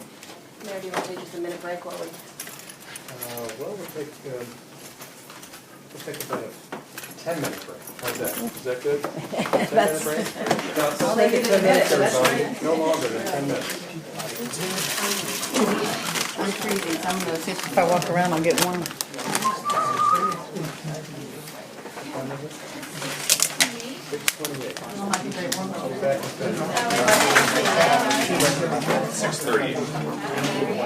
Mayor, do you want to take just a minute break while we? Well, we'll take about a 10-minute break. How's that? Is that good? 10-minute break? I'll make it 10 minutes, that's Everybody. No longer than 10 minutes. I'm freezing, so I'm gonna, if I walk around, I'll get warm. 6:28. I'll have to get warm. I'll be back in 10 minutes. 6:30.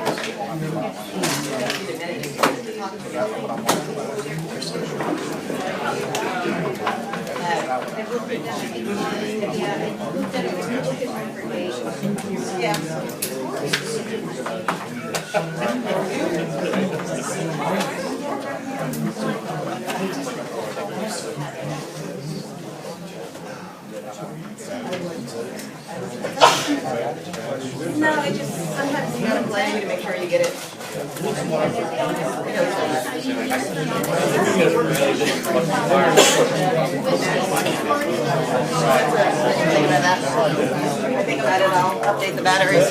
No, I just, sometimes you gotta plan to make sure you get it. I think about it, I'll update the batteries.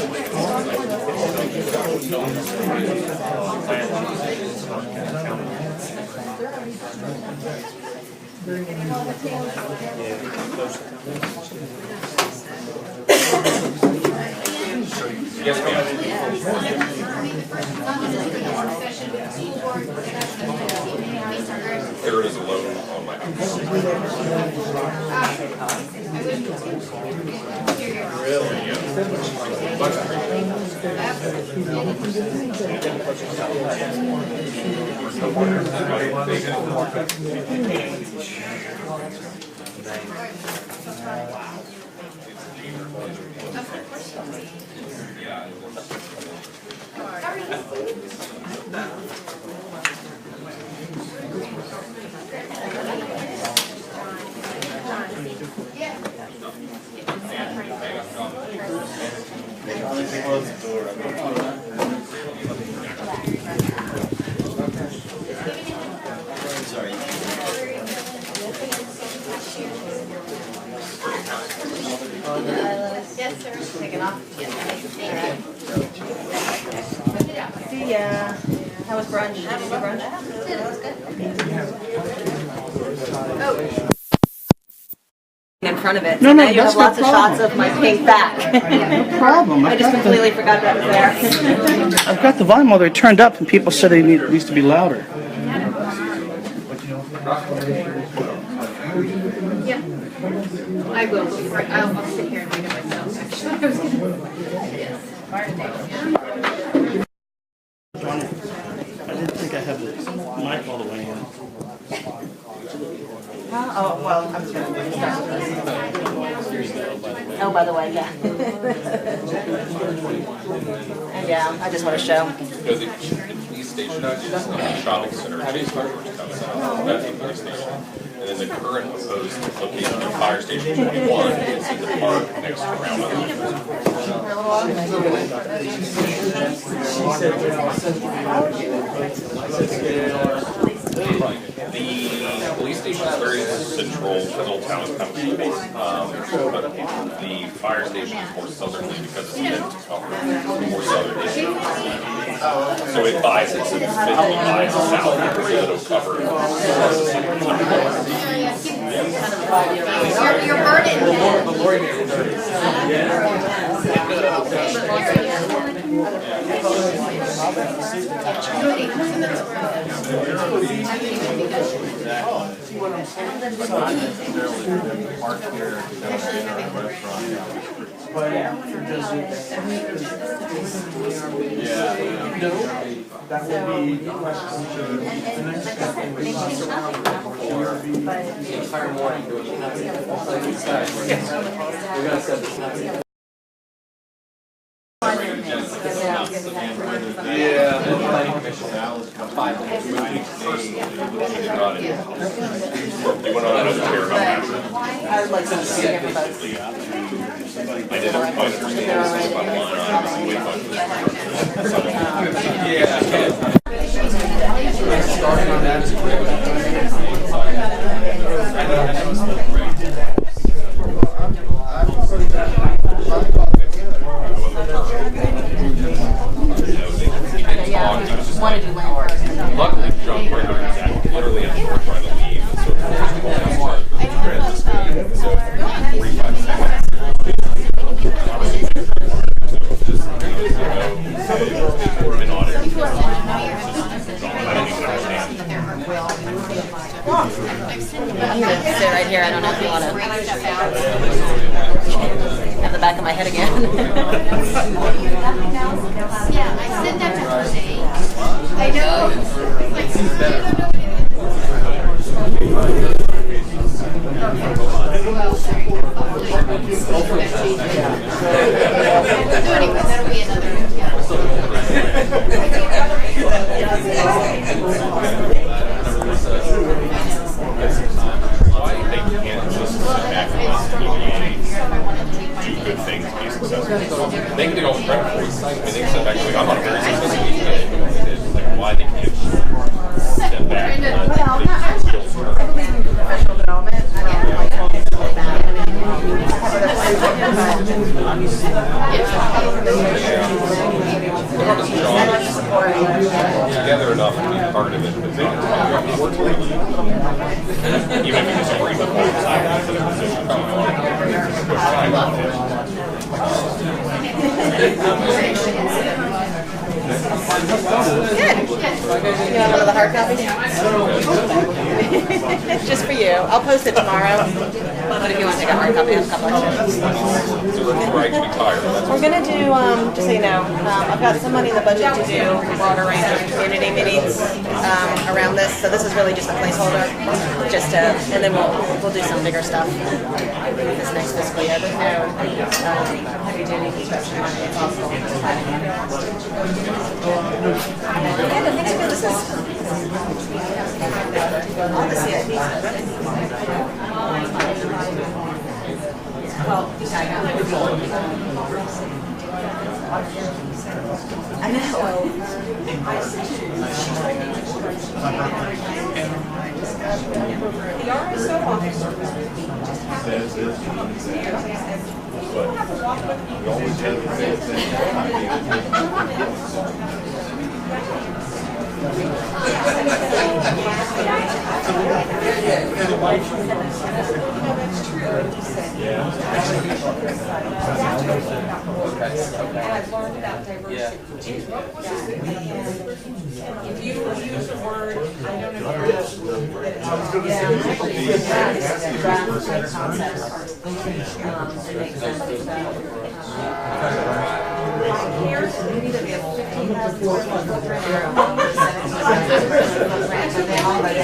Yes, ma'am. There is a loan on my house. Yes, sir. Taking off? See ya. How was brunch? Did you do brunch? That was good. In front of it. No, So no, now you that's have lots no of shots problem. of my pink back. No problem. I just completely forgot that was there. I've got the volume all the way turned up and people said it needs to be louder. Yeah. I will before, I'll sit here and read it myself, actually. I was gonna. Yes. Fire station. I didn't think I had the mic all the way in. Oh, well, I'm just gonna start with this. Oh, by the way, yeah. And yeah, I just want to show. No, the police station is a shopping center adjacent to Georgetown Center. That's the police station. And then the current proposed location of Fire Station 21 is in the park next to The police station is very central, Middletown is kind of key base, but the fire station is more southerly because it's meant to cover more southern issues. So it biases, it biases south, so it'll cover. You're burdened. Entire morning doing nothing. We're gonna set this up. Yeah, the planning commission now is 5 minutes. You want another chair about that? I would like to see everybody. I didn't understand this about line items, way Starting on that is great. want to do land first. Luckily, John Brenner is literally at the door trying to leave, and so the first call is so 45 seconds. Been on it. I don't even understand. I'm gonna sit right here. I don't know if you want to have the back of my head again. Yeah, I sent that to Jose. I know. Anyway, that'll be another. Why they can't just sit back and do good things and be successful. They can get all the credit for it. I mean, they can sit back and be like, I'm on a very successful weekend. Like, why they can't step back and let their skills turn. I believe in professional development. I don't like that. Together enough to be part of it, but they can work together. Even if you disagree with both sides of the position. Good. You want one of the hard copies? Just for you. I'll post it tomorrow. But if you want to take a hard copy, I have a couple extras. We're going to do, just so you know, I've got some money in the budget to do a broader range of community meetings around this. So this is really just a placeholder. Just and then we'll do some bigger stuff this next fiscal year. But no heavy duty construction money. It's also yeah, the things for the system. All the CIP stuff. Well, I know. The RSO officer was with me. Just happened to come upstairs and said, "You don't have to walk with me." I've learned about diversity. If you use a word, I don't know. Here, we need to be a 15,000 footprint or a 17,000 footprint, and they all read it.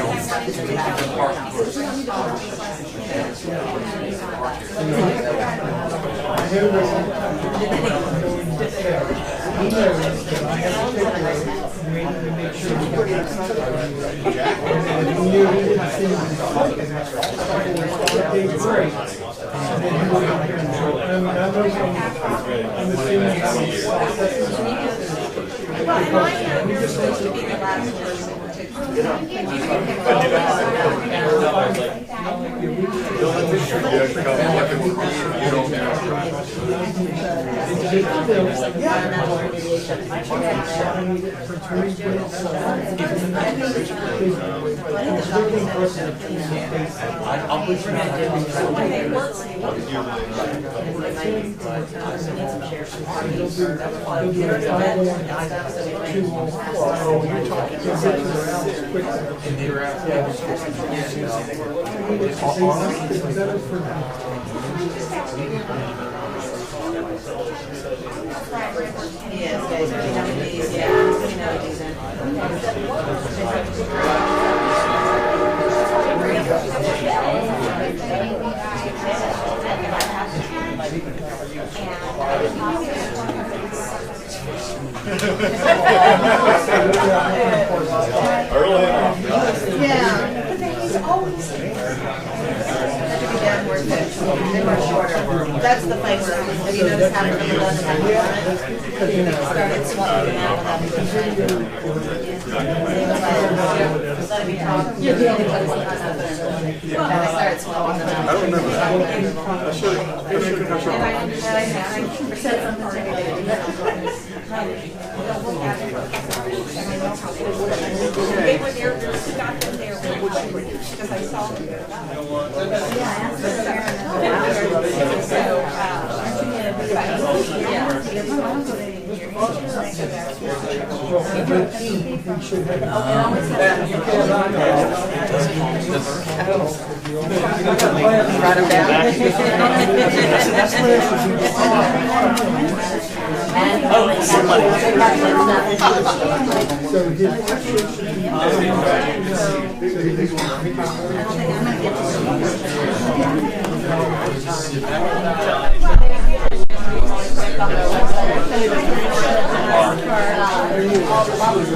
That's the place. Have you noticed how it started swallowing out without let me talk. You're the only place that has happened. And I started swallowing them out. I don't remember that. I should have. They were there, Sue got them there, because I saw them.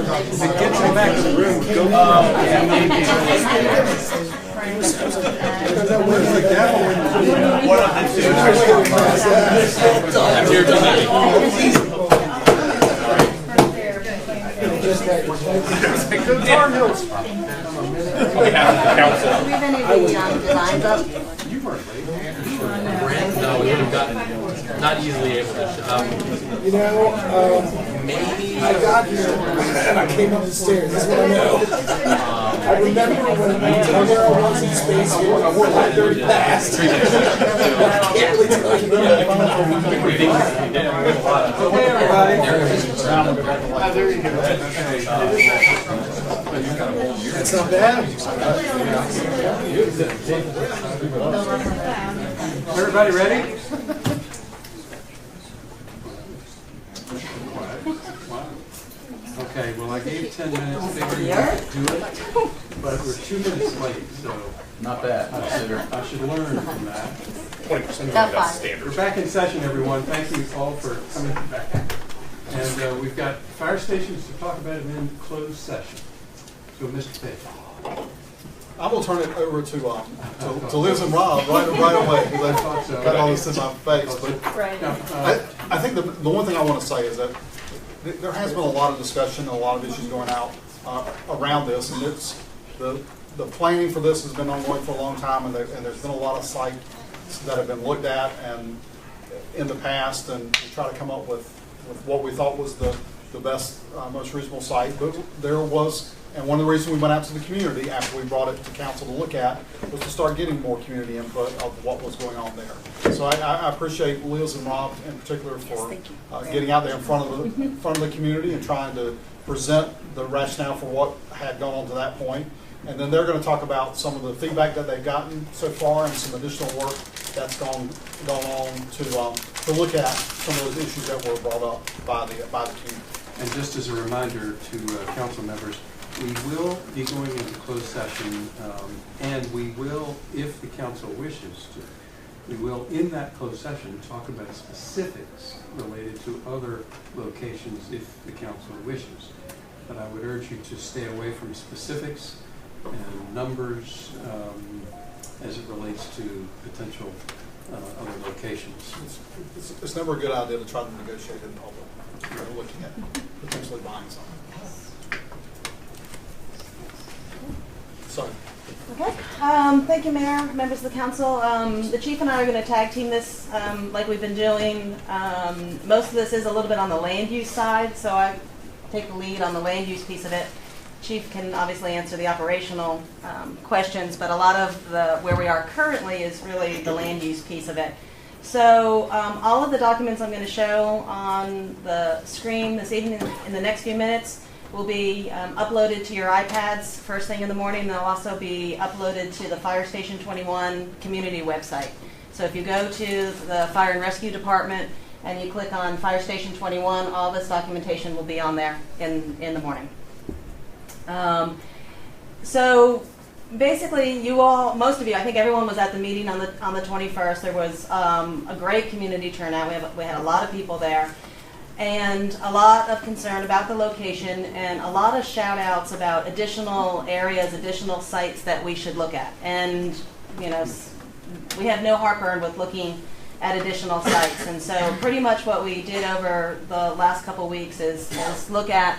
Write them On behalf of the council, Do we have any of the designs up? No, we would have gotten, not easily able to. You know, Maybe. I got here and I came up the stairs. That's what I know. I remember when I told her I was in space here, I wore my 30 past. I can't really tell you that. Okay, everybody. That's not bad. Everybody ready? Okay, well, I gave 10 minutes figuring you could do it, but we're 2 minutes late, so Not bad, consider. I should learn from that. 20% That's that's fine. standard. We're back in session, everyone. Thank you all for coming back. And we've got fire stations to talk about in closed session. So, Mr. Page. I'm gonna turn it over to Liz and Rob right away, because I got all this in my face, but I think the one thing I want to say is that there has been a lot of discussion, a lot of issues going out around this, and it's the planning for this has been ongoing for a long time, and there's been a lot of sites that have been looked at and in the past, and we try to come up with what we thought was the best, most reasonable site. But there was, and one of the reasons we went out to the community after we brought it to council to look at was to start getting more community input of what was going on there. So I appreciate Liz and Rob in particular for getting out there in front of the community and trying to present the rationale for what had gone on to that point. And then they're going to talk about some of the feedback that they've gotten so far and some additional work that's gone on to look at some of those issues that were brought up by the community. And just as a reminder to council members, we will be going into closed session, and we will, if the council wishes to, we will, in that closed session, talk about specifics related to other locations if the council wishes. But I would urge you to stay away from specifics and numbers as it relates to potential other locations. It's never a good idea to try to negotiate in public. We're looking at potentially buying something. Sorry. Okay. Thank you, Mayor, members of the council. The chief and I are going to tag team this like we've been doing. Most of this is a little bit on the land use side, so I take the lead on the land use piece of it. Chief can obviously answer the operational questions, but a lot of where we are currently is really the land use piece of it. So all of the documents I'm going to show on the screen this evening in the next few minutes will be uploaded to your iPads first thing in the morning. They'll also be uploaded to the Fire Station 21 community website. So if you go to the Fire and Rescue Department and you click on Fire Station 21, all this documentation will be on there in the morning. So basically, you all, most of you, I think everyone was at the meeting on the 21st. There was a great community turnout. We had a lot of people there, and a lot of concern about the location, and a lot of shout outs about additional areas, additional sites that we should look at. And you know, we have no heartburn with looking at additional sites. And so pretty much what we did over the last couple weeks is look at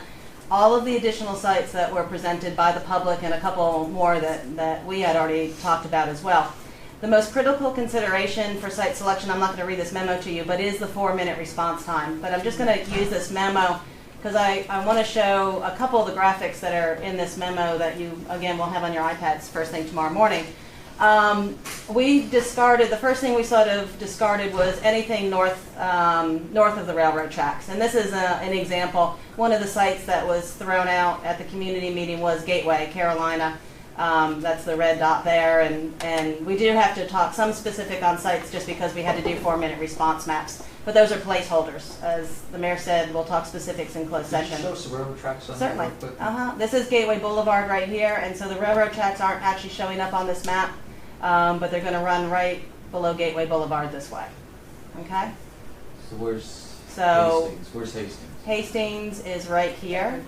all of the additional sites that were presented by the public and a couple more that we had already talked about as well. The most critical consideration for site selection, I'm not going to read this memo to you, but is the 4-minute response time. But I'm just going to use this memo because I want to show a couple of the graphics that are in this memo that you, again, will have on your iPads first thing tomorrow morning. We discarded, the first thing we sort of discarded was anything north of the railroad tracks. And this is an example. One of the sites that was thrown out at the community meeting was Gateway, Carolina. That's the red dot there. And we do have to talk some specific on sites just because we had to do 4-minute response maps. But those are placeholders. As the mayor said, we'll talk specifics in closed session. Show some railroad tracks on Certainly. there real quick. This is Gateway Boulevard right here. And so the railroad tracks aren't actually showing up on this map. But they're going to run right below Gateway Boulevard this way. Okay? So where's So Hastings? Where's Hastings? Hastings is right here.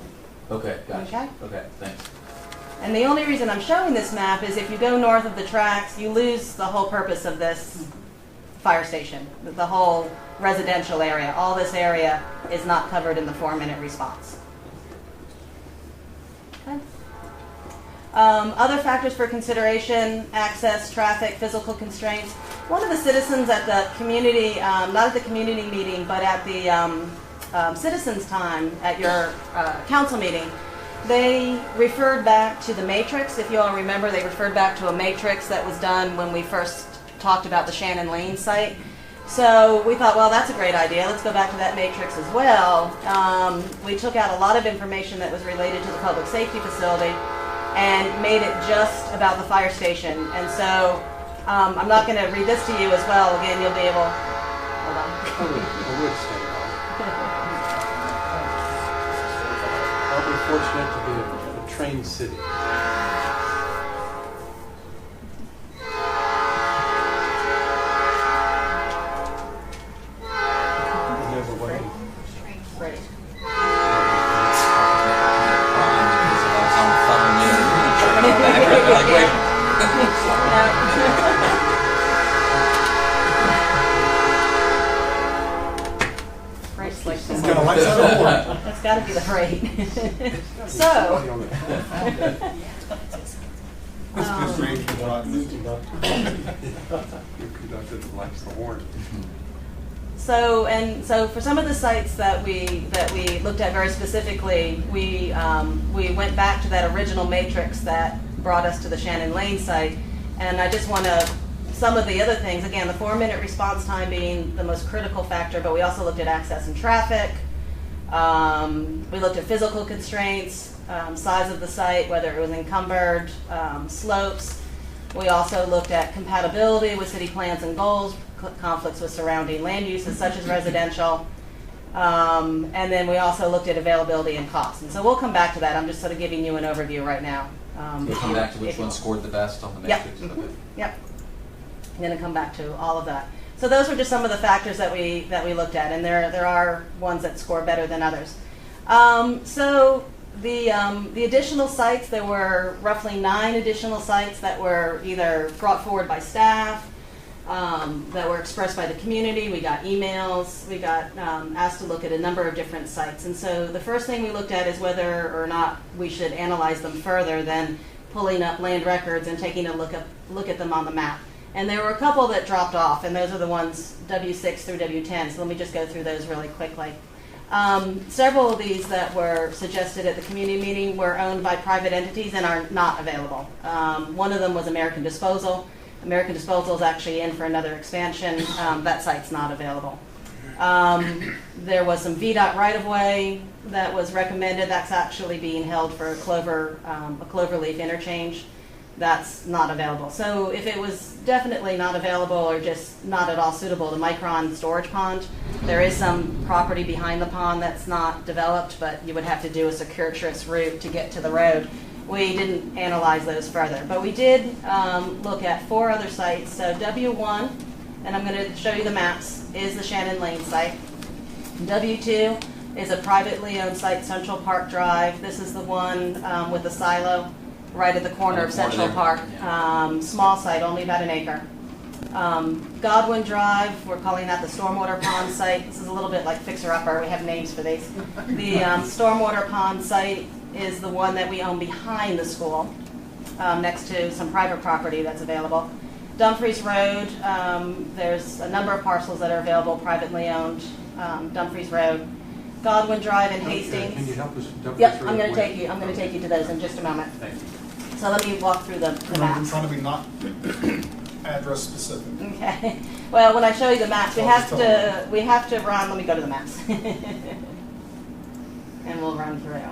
Okay, gotcha. Okay. Okay, thanks. And the only reason I'm showing this map is if you go north of the tracks, you lose the whole purpose of this fire station, the whole residential area. All this area is not covered in the 4-minute response. Okay. Other factors for consideration: access, traffic, physical constraints. One of the citizens at the community, not at the community meeting, but at the citizens' time at your council meeting, they referred back to the matrix. If you all remember, they referred back to a matrix that was done when we first talked about the Shannon Lane site. So we thought, well, that's a great idea. Let's go back to that matrix as well. We took out a lot of information that was related to the public safety facility and made it just about the fire station. And so I'm not going to read this to you as well. Again, you'll be able, hold on. I would say that. I'll be fortunate to be a train city. Never waiting. Right. Freight's like this. Got a light set on board. That's got to be the freight. So, It's strange to drive. Your conductor likes the horn. so for some of the sites that we looked at very specifically, we went back to that original matrix that brought us to the Shannon Lane site, and I just want to, some of the other things, again, the 4-minute response time being the most critical factor, but we also looked at access and traffic. We looked at physical constraints, size of the site, whether it was encumbered, slopes. We also looked at compatibility with city plans and goals, conflicts with surrounding land uses such as residential. And then we also looked at availability and cost. And so we'll come back to that. I'm just sort of giving you an overview right now. We'll come back to which one scored the best on the Yep. matrix. Mhm. Yep. I'm going to come back to all of that. So those were just some of the factors that we looked at, and there are ones that score better than others. So the additional sites, there were roughly 9 additional sites that were either brought forward by staff, that were expressed by the community. We got emails. We got asked to look at a number of different sites. And so the first thing we looked at is whether or not we should analyze them further than pulling up land records and taking a look at them on the map. And there were a couple that dropped off, and those are the ones W6 through W10. So let me just go through those really quickly. Several of these that were suggested at the community meeting were owned by private entities and are not available. One of them was American Disposal. American Disposal is actually in for another expansion. That site's not available. There was some VDOT right-of-way that was recommended. That's actually being held for a cloverleaf interchange. That's not available. So if it was definitely not available or just not at all suitable, the Micron storage pond, there is some property behind the pond that's not developed, but you would have to do a circuitous route to get to the road. We didn't analyze those further, but we did look at 4 other sites. So W1, and I'm going to show you the maps, is the Shannon Lane site. W2 is a privately owned site, Central Park Drive. This is the one with the silo right at the corner of Central Park. Small site, only about an acre. Godwin Drive, we're calling that the stormwater pond site. This is a little bit like Fixer Upper. We have names for these. The stormwater pond site is the one that we own behind the school, next to some private property that's available. Dumfries Road, there's a number of parcels that are available, privately owned. Dumfries Road. Godwin Drive and Can you Hastings. help us? dump Yep, this I'm right gonna away? take you, I'm gonna take you to those in just a moment. Thank you. So let me walk through the Remember, we're maps. trying to be not address specific. Okay, well, when I show you the maps, we I'll have just to run, let me go to the maps. And we'll run through.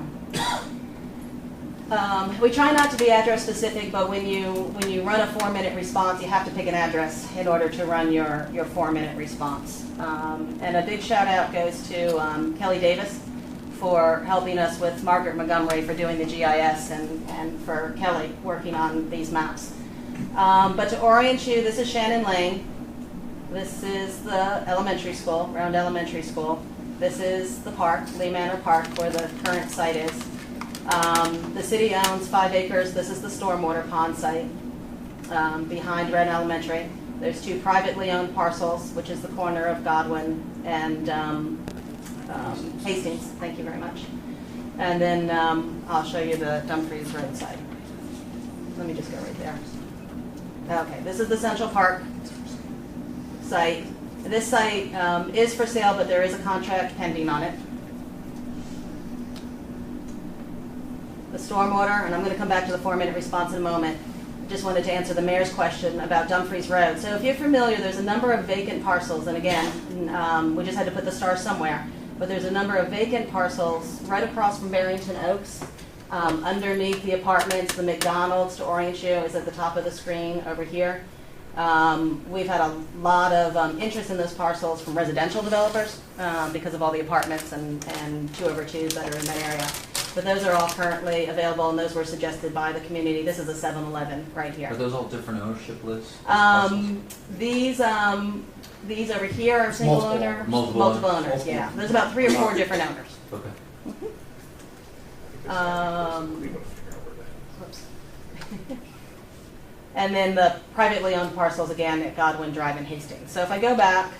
We try not to be address specific, but when you run a 4-minute response, you have to pick an address in order to run your 4-minute response. And a big shout out goes to Kelly Davis for helping us with Margaret Montgomery for doing the GIS and for Kelly working on these maps. But to orient you, this is Shannon Lane. This is the elementary school, Round Elementary School. This is the park, Lee Manor Park, where the current site is. The city owns 5 acres. This is the stormwater pond site behind Red Elementary. There's 2 privately owned parcels, which is the corner of Godwin and Hastings. Thank you very much. And then I'll show you the Dumfries Road site. Let me just go right there. Okay, this is the Central Park site. This site is for sale, but there is a contract pending on it. The stormwater, and I'm going to come back to the 4-minute response in a moment. Just wanted to answer the mayor's question about Dumfries Road. So if you're familiar, there's a number of vacant parcels, and again, we just had to put the star somewhere, but there's a number of vacant parcels right across from Barrington Oaks, underneath the apartments. The McDonald's, to orient you, is at the top of the screen over here. We've had a lot of interest in those parcels from residential developers because of all the apartments and 2-over-2s that are in that area. But those are all currently available, and those were suggested by the community. This is a 7-Eleven right here. Are those all different ownership lists? These over here are single Multiple owner, owners. Multiple owners. owners. Yeah. There's about 3 or 4 different owners. Okay. Whoops. And then the privately owned parcels again at Godwin Drive and Hastings. So if I go back.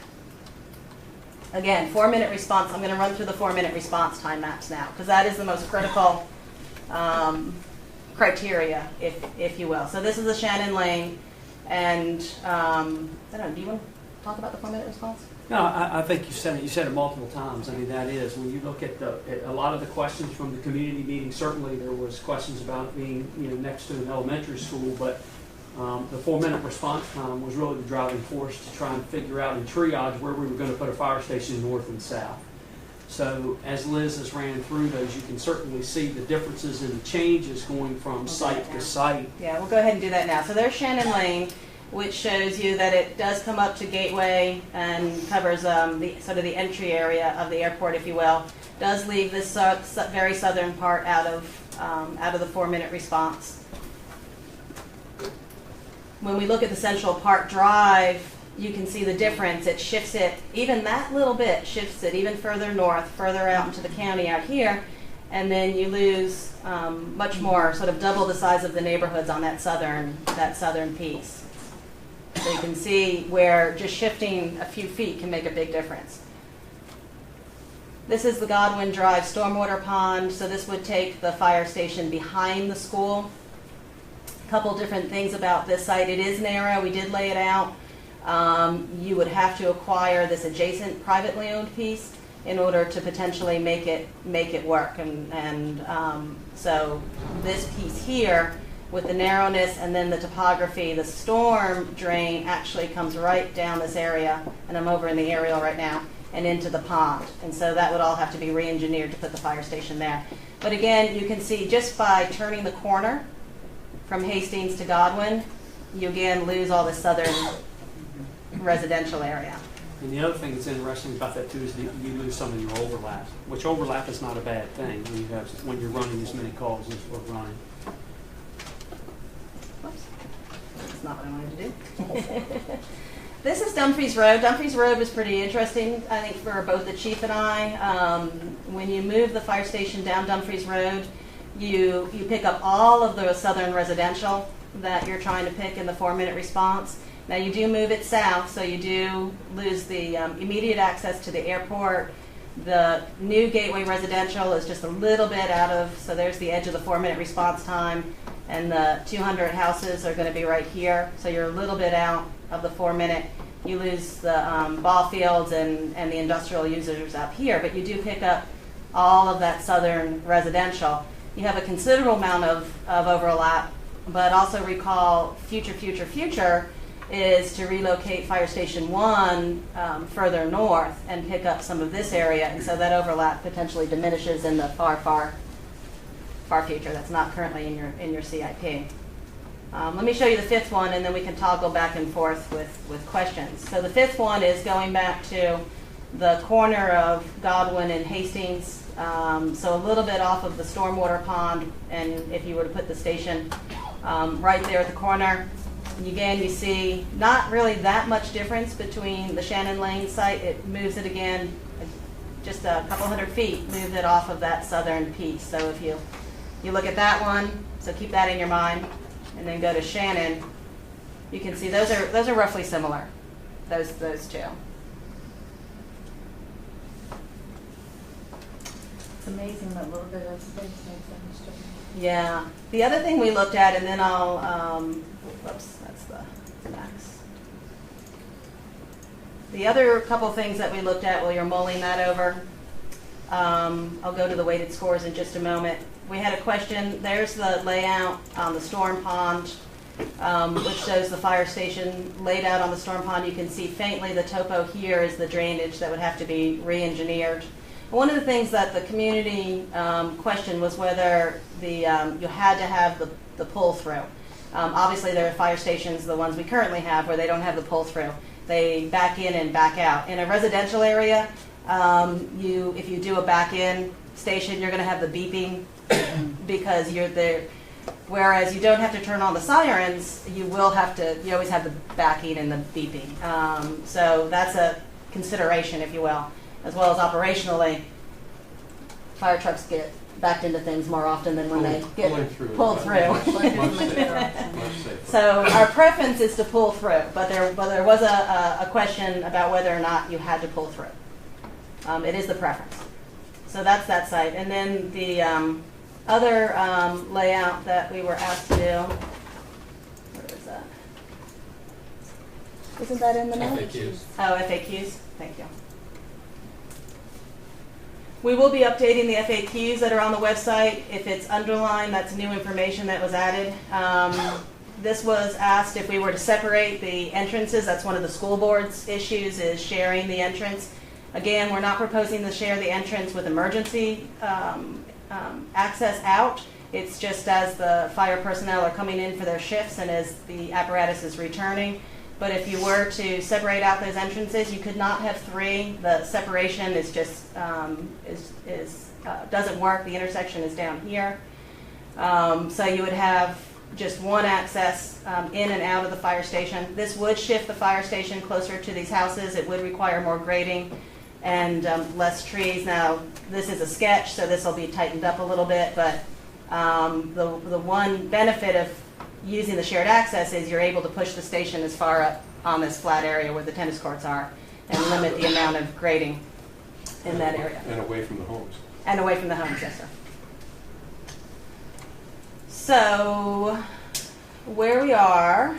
Again, 4-minute response. I'm going to run through the 4-minute response time maps now, because that is the most critical criteria, if you will. So this is the Shannon Lane, and I don't know. Do you want to talk about the 4-minute response? No, I think you said it multiple times. I mean, that is, when you look at a lot of the questions from the community meeting, certainly there was questions about it being next to an elementary school, but the 4-minute response time was really the driving force to try and figure out and triage where we were going to put a fire station north and south. So as Liz has ran through those, you can certainly see the differences and the changes going from site to site. Yeah, we'll go ahead and do that now. So there's Shannon Lane, which shows you that it does come up to Gateway and covers the sort of the entry area of the airport, if you will. Does leave this very southern part out of the 4-minute response. When we look at the Central Park Drive, you can see the difference. It shifts it, even that little bit, shifts it even further north, further out into the county out here, and then you lose much more, sort of double the size of the neighborhoods on that southern piece. So you can see where just shifting a few feet can make a big difference. This is the Godwin Drive stormwater pond, so this would take the fire station behind the school. Couple different things about this site. It is narrow. We did lay it out. You would have to acquire this adjacent privately owned piece in order to potentially make it work. And so this piece here, with the narrowness and then the topography, the storm drain actually comes right down this area, and I'm over in the aerial right now, and into the pond. And so that would all have to be re-engineered to put the fire station there. But again, you can see just by turning the corner from Hastings to Godwin, you again lose all the southern residential area. And the other thing that's interesting about that too is that you lose some of your overlap, which overlap is not a bad thing when you're running as many calls as we're running. Whoops. That's not what I wanted to do. This is Dumfries Road. Dumfries Road was pretty interesting, I think, for both the chief and I. When you move the fire station down Dumfries Road, you pick up all of the southern residential that you're trying to pick in the 4-minute response. Now you do move it south, so you do lose the immediate access to the airport. The new Gateway residential is just a little bit out of, so there's the edge of the 4-minute response time, and the 200 houses are going to be right here, so you're a little bit out of the 4-minute. You lose the ball fields and the industrial users up here, but you do pick up all of that southern residential. You have a considerable amount of overlap, but also recall future is to relocate Fire Station 1 further north and pick up some of this area, and so that overlap potentially diminishes in the far future. That's not currently in your CIP. Let me show you the fifth one, and then we can toggle back and forth with questions. So the fifth one is going back to the corner of Godwin and Hastings, so a little bit off of the stormwater pond, and if you were to put the station right there at the corner, again, you see not really that much difference between the Shannon Lane site. It moves it again just a couple hundred feet, moves it off of that southern piece. So if you look at that one, so keep that in your mind, and then go to Shannon, you can see those are roughly similar, those two. It's amazing that little bit of space makes that much difference. Yeah. The other thing we looked at, and then I'll, whoops, that's the max. The other couple things that we looked at while you're mulling that over, I'll go to the weighted scores in just a moment. We had a question. There's the layout on the storm pond, which shows the fire station laid out on the storm pond. You can see faintly the topo here is the drainage that would have to be re-engineered. One of the things that the community questioned was whether you had to have the pull-through. Obviously, there are fire stations, the ones we currently have, where they don't have the pull-through. They back in and back out. In a residential area, if you do a back-in station, you're going to have the beeping because you're there. Whereas you don't have to turn on the sirens, you always have the backing and the beeping. So that's a consideration, if you will. As well as operationally, fire trucks get backed into things more often than when they get pulled through. Much safer. So our preference is to pull through, but there was a question about whether or not you had to pull through. It is the preference. So that's that site. And then the other layout that we were asked to do, where is that? Isn't that in the notes? FAQs. Oh, FAQs. Thank you. We will be updating the FAQs that are on the website. If it's underlined, that's new information that was added. This was asked if we were to separate the entrances. That's one of the school board's issues, is sharing the entrance. Again, we're not proposing to share the entrance with emergency access out. It's just as the fire personnel are coming in for their shifts and as the apparatus is returning. But if you were to separate out those entrances, you could not have three. The separation is just doesn't work. The intersection is down here. So you would have just one access in and out of the fire station. This would shift the fire station closer to these houses. It would require more grading and less trees. Now, this is a sketch, so this will be tightened up a little bit, but the one benefit of using the shared access is you're able to push the station as far up on this flat area where the tennis courts are and limit the amount of grading in that area. And away from the homes. And away from the homes, yes, sir. So, where we are,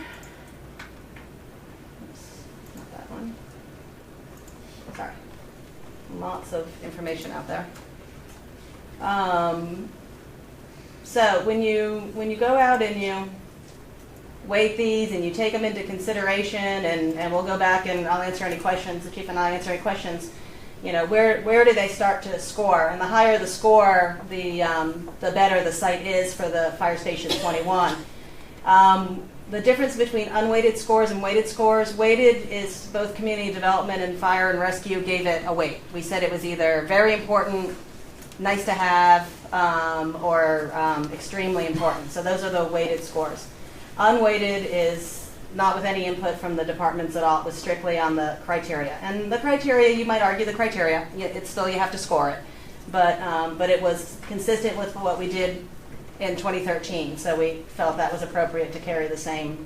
oops, not that one. Sorry. Lots of information out there. So when you go out and you weight these and you take them into consideration, and we'll go back and I'll answer any questions, the chief and I answer any questions, you know, where do they start to score? And the higher the score, the better the site is for the Fire Station 21. The difference between unweighted scores and weighted scores, weighted is both community development and fire and rescue gave it a weight. We said it was either very important, nice to have, or extremely important. So those are the weighted scores. Unweighted is not with any input from the departments at all. It was strictly on the criteria. And the criteria, you might argue the criteria, it's still, you have to score it. But it was consistent with what we did in 2013. So we felt that was appropriate to carry the same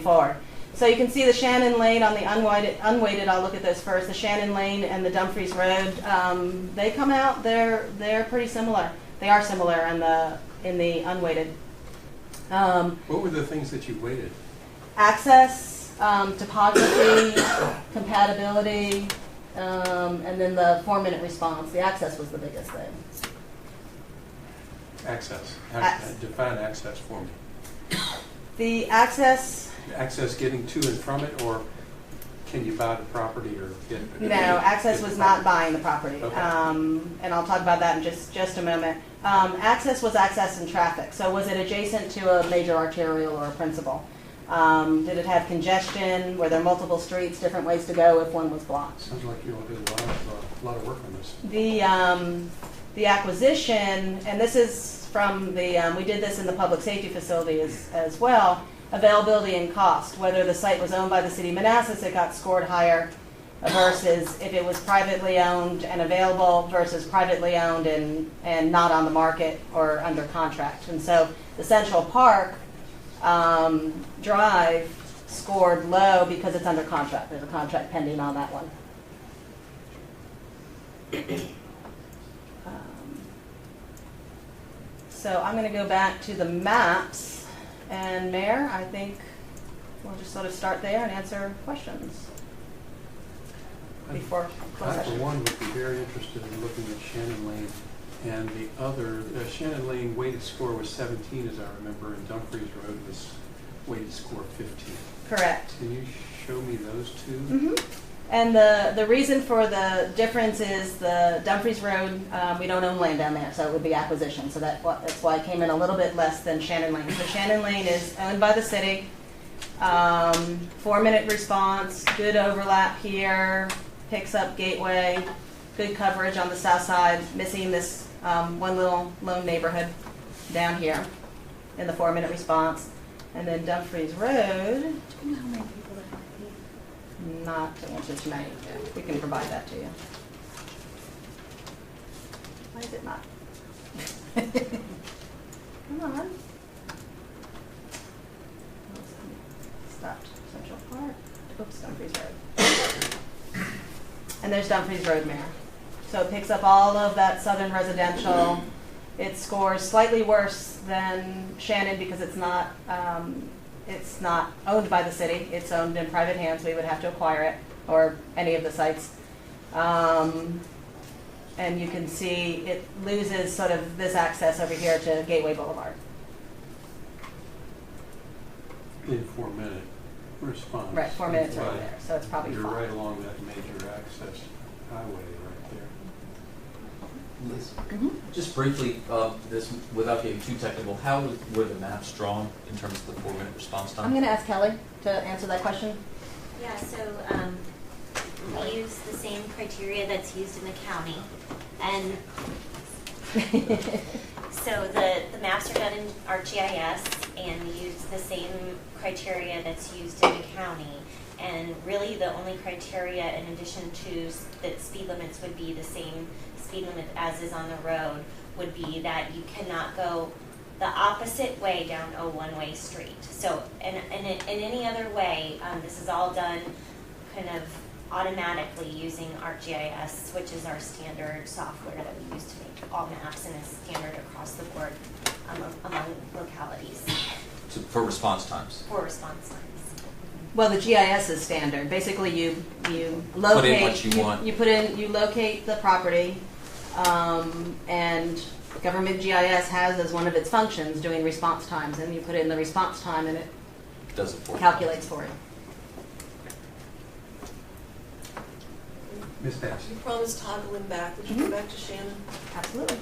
forward. So you can see the Shannon Lane on the unweighted, I'll look at those first. The Shannon Lane and the Dumfries Road, they come out, they're pretty similar. They are similar in the unweighted. What were the things that you weighted? Access, topography, compatibility, And then the 4-minute response, the access was the biggest thing. Access. Ac- Define access for me. The access, Access getting to and from it, or can you buy the property or get? no, access was not buying the property. Okay. And I'll talk about that in just a moment. Access was access and traffic. So was it adjacent to a major arterial or a principal? Did it have congestion? Were there multiple streets, different ways to go if one was blocked? Sounds like you all did a lot of work on this. The acquisition, and this is from the, we did this in the public safety facility as well, availability and cost. Whether the site was owned by the city of Manassas, it got scored higher versus if it was privately owned and available versus privately owned and not on the market or under contract. And so the Central Park Drive scored low because it's under contract. There's a contract pending on that one. So I'm going to go back to the maps, and Mayor, I think we'll just sort of start there and answer questions before closed I, for session. one, would be very interested in looking at Shannon Lane, and the other, Shannon Lane weighted score was 17, as I remember, and Dumfries Road was weighted score 15. Correct. Can you show me those two? Mm-hmm. And the reason for the difference is the Dumfries Road, we don't own land down there, so it would be acquisition. So that's why it came in a little bit less than Shannon Lane. So Shannon Lane is owned by the city. 4-minute response, good overlap here, picks up Gateway, good coverage on the south side, missing this one little lone neighborhood down here in the 4-minute response. And then Dumfries Road, do you know how many people there might be? Not to answer tonight. We can provide that to you. Why is it not? Come on. Stopped. Central Park. Oops, Dumfries Road. And there's Dumfries Road, Mayor. So it picks up all of that southern residential. It scores slightly worse than Shannon because it's not owned by the city. It's owned in private hands. We would have to acquire it, or any of the sites. And you can see it loses sort of this access over here to Gateway Boulevard. In 4-minute response. Right, 4 minutes right But there. So it's probably you're 5. right along that major access highway right there. Liz, Mm-hmm. just briefly, this, without getting too technical, how were the maps drawn in terms of the 4-minute response time? I'm going to ask Kelly to answer that question. Yeah, so we use the same criteria that's used in the county. And so the maps are done in ArcGIS, and we use the same criteria that's used in the county. And really the only criteria in addition to that speed limits would be the same speed limit as is on the road, would be that you cannot go the opposite way down a one-way street. So in any other way, this is all done kind of automatically using ArcGIS, which is our standard software that we use to make all maps and is standard across the board among localities So for response times? for response times. Well, the GIS is standard. Basically, you locate. Put in what you want. You locate the property, and government GIS has as one of its functions doing response times, and you put in the response time, and it Does it for you? calculates for you. Ms. Bass. You promised toggling back. Would you go back to Shannon? Absolutely.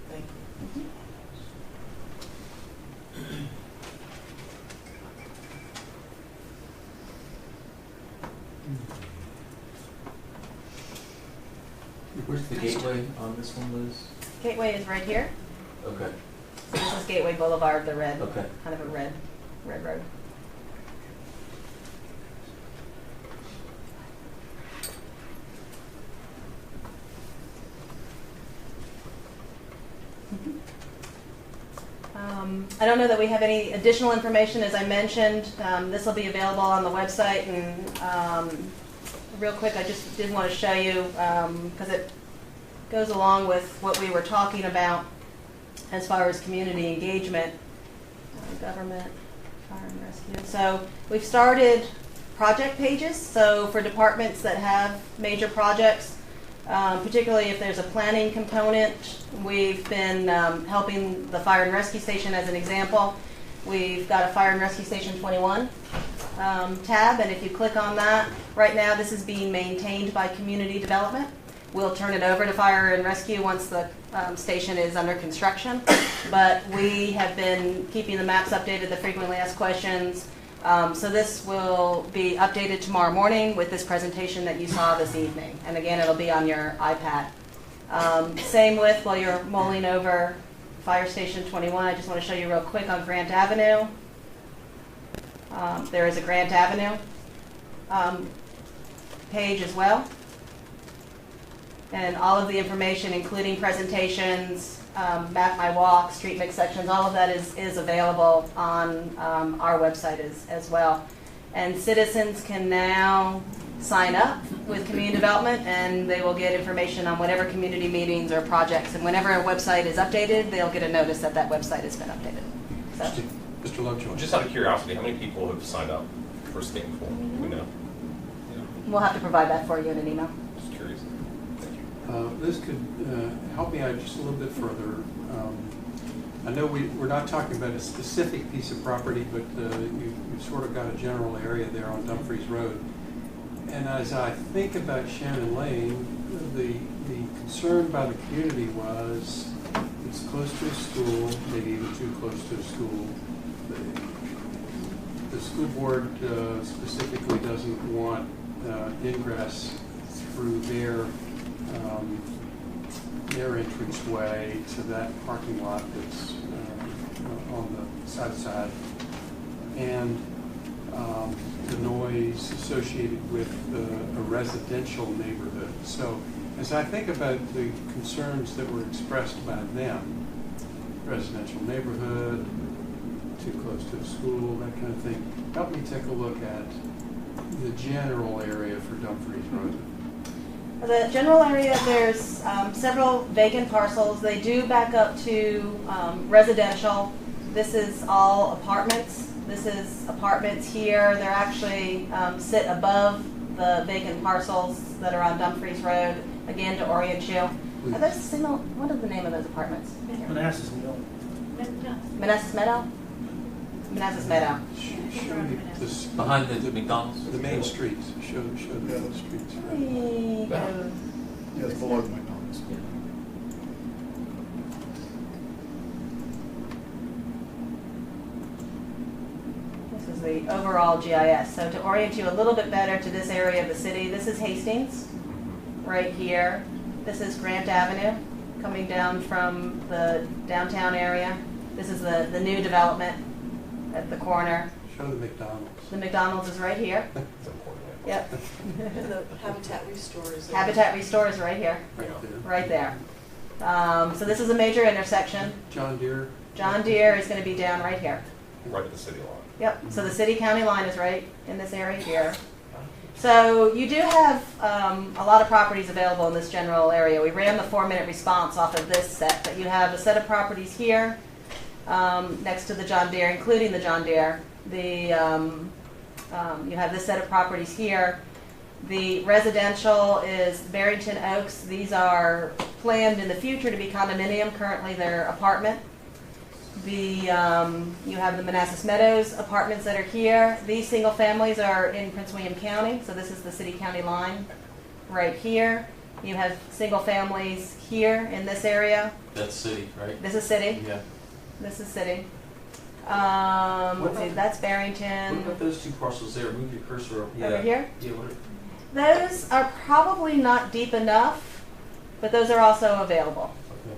Thank you. Where's the gateway on this one, Liz? Gateway is right here. Okay, So this is Gateway Boulevard, the red, okay. kind of a red road. I don't know that we have any additional information. As I mentioned, this will be available on the website. And real quick, I just did want to show you, because it goes along with what we were talking about as far as community engagement, government. Fire and rescue. So we've started project pages. So for departments that have major projects, particularly if there's a planning component, we've been helping the fire and rescue station as an example. We've got a Fire and Rescue Station 21 tab, and if you click on that, right now this is being maintained by Community Development. We'll turn it over to Fire and Rescue once the station is under construction, but we have been keeping the maps updated, the frequently asked questions. So this will be updated tomorrow morning with this presentation that you saw this evening, and again it'll be on your iPad. Same with, while you're mulling over Fire Station 21, I just want to show you real quick on Grant Avenue. There is a Grant Avenue page as well. And all of the information, including presentations, map my walk, street mix sections, all of that is available on our website as well. And citizens can now sign up with community development, and they will get information on whatever community meetings or projects. And whenever a website is updated, they'll get a notice that that website has been updated. So. Mr. Lovejoy. Just out of curiosity, how many people have signed up for state form? Do we know? We'll have to provide that for you in an email. Just curious. Thank you. This could help me out just a little bit further. I know we're not talking about a specific piece of property, but you've sort of got a general area there on Dumfries Road. And as I think about Shannon Lane, the concern by the community was it's close to a school, maybe even too close to a school. The school board specifically doesn't want ingress through their entranceway to that parking lot that's on the south side, and the noise associated with a residential neighborhood. So as I think about the concerns that were expressed by them, residential neighborhood, too close to a school, that kind of thing, help me take a look at the general area for Dumfries Road. The general area, there's several vacant parcels. They do back up to residential. This is all apartments. This is apartments here. They're actually sit above the vacant parcels that are on Dumfries Road, again to orient you. Are those single, what is the name of those apartments? Manassas Mill. Manassas Meadow? Manassas Meadow. Show me this, Behind the McDonald's? the main streets. Show the other streets. Right? Yeah, it's below the McDonald's. This is the overall GIS. So to orient you a little bit better to this area of the city, this is Hastings, right here. This is Grant Avenue, coming down from the downtown area. This is the new development at the corner. Show the McDonald's. The McDonald's is right here. It's important. Yep. And the Habitat Restore is. Habitat Restore is right here, Right there. right there. So this is a major intersection. John Deere. John Deere is going to be down right here. Right at the city line. Yep, so the city-county line is right in this area here. So you do have a lot of properties available in this general area. We ran the 4-minute response off of this set, but you have a set of properties here next to the John Deere, including the John Deere. You have this set of properties here. The residential is Barrington Oaks. These are planned in the future to be condominium. Currently they're apartment. You have the Manassas Meadows apartments that are here. These single families are in Prince William County, so this is the city-county line right here. You have single families here in this area. That's city, right? This is city. Yeah. This is city. Let's see, that's Barrington. What about those two parcels there? Move your cursor over. Over here? Yeah, what? Those are probably not deep enough, but those are also available. Okay.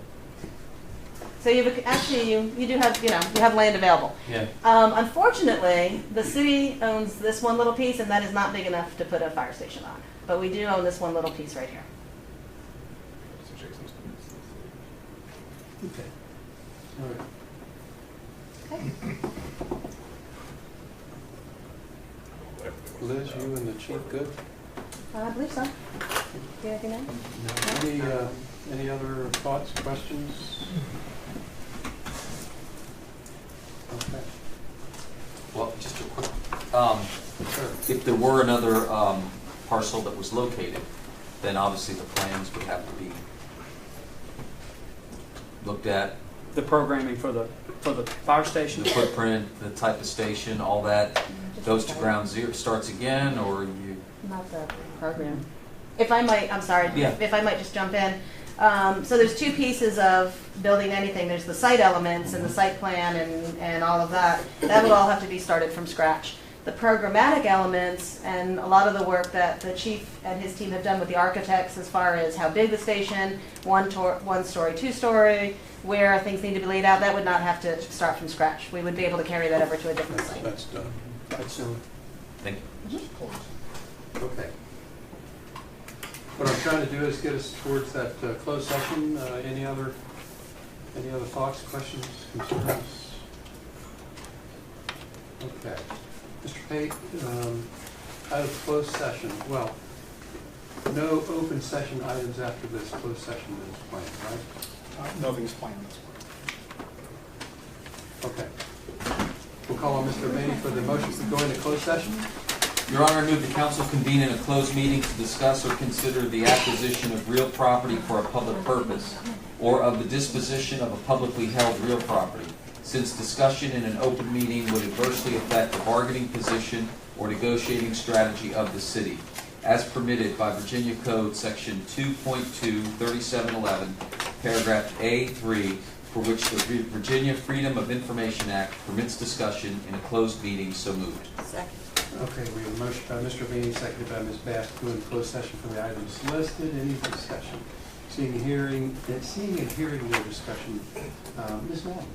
So you do have, you have land available. Yeah. Unfortunately, the city owns this one little piece, and that is not big enough to put a fire station on. But we do own this one little piece right here. Okay. All right. Okay. Liz, you and the chief good? I believe so. Do you have anything else? Any other thoughts, questions? Okay. Well, if there were another parcel that was located, then obviously the plans would have to be looked at. The programming for the fire station? The footprint, the type of station, all that goes to ground zero, starts again, or you? Not the program. If I might, I'm sorry, Yeah. if I might just jump in. So there's two pieces of building anything. There's the site elements and the site plan and all of that. That would all have to be started from scratch. The programmatic elements and a lot of the work that the chief and his team have done with the architects as far as how big the station, one story, 2-story, where things need to be laid out, that would not have to start from scratch. We would be able to carry that over to a different site. That's done. That's Thank you. Okay. What I'm trying to do is get us towards that closed session. Any other thoughts, questions, concerns? Okay. Mr. Pate, out of closed session, well, no open session items after this closed session is planned, right? Nothing's planned this way. Okay. We'll call on Mr. Maney for the motion to go into closed session. Your Honor, I move the council convene in a closed meeting to discuss or consider the acquisition of real property for a public purpose, or of the disposition of a publicly held real property, since discussion in an open meeting would adversely affect the bargaining position or negotiating strategy of the city, as permitted by Virginia Code Section 2.2-3711, paragraph A3, for which the Virginia Freedom of Information Act permits discussion in a closed meeting, so moved. Second. Okay, we have a motion by Mr. Maney, seconded by Ms. Bass, to go into closed session for the items listed. Any discussion? Seeing and hearing no discussion. Ms. Madden?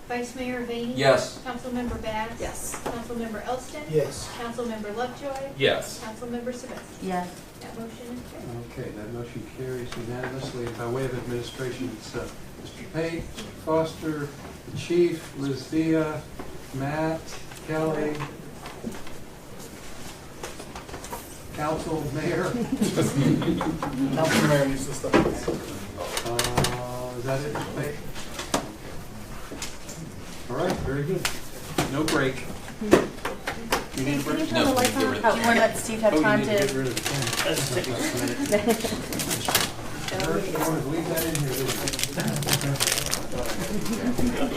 Vice Mayor Vaney? Yes. Councilmember Bass? Yes. Councilmember Elston? Yes. Councilmember Lovejoy? Yes. Councilmember Sebastian? Yes. That motion is carried. Okay, that motion carries unanimously. By way of administration, it's Mr. Pate, Mr. Foster, the Chief, Liz Villa, Matt, Kelly, Council, Mayor. Council Mayor needs to step in. Is that it, Mr. Pate? All right, very good. No break. You need a break? Turn the lights on? Oh, we're gonna let Steve have Oh, you time need to to. get rid of the pen. I wanted to leave that in here, didn't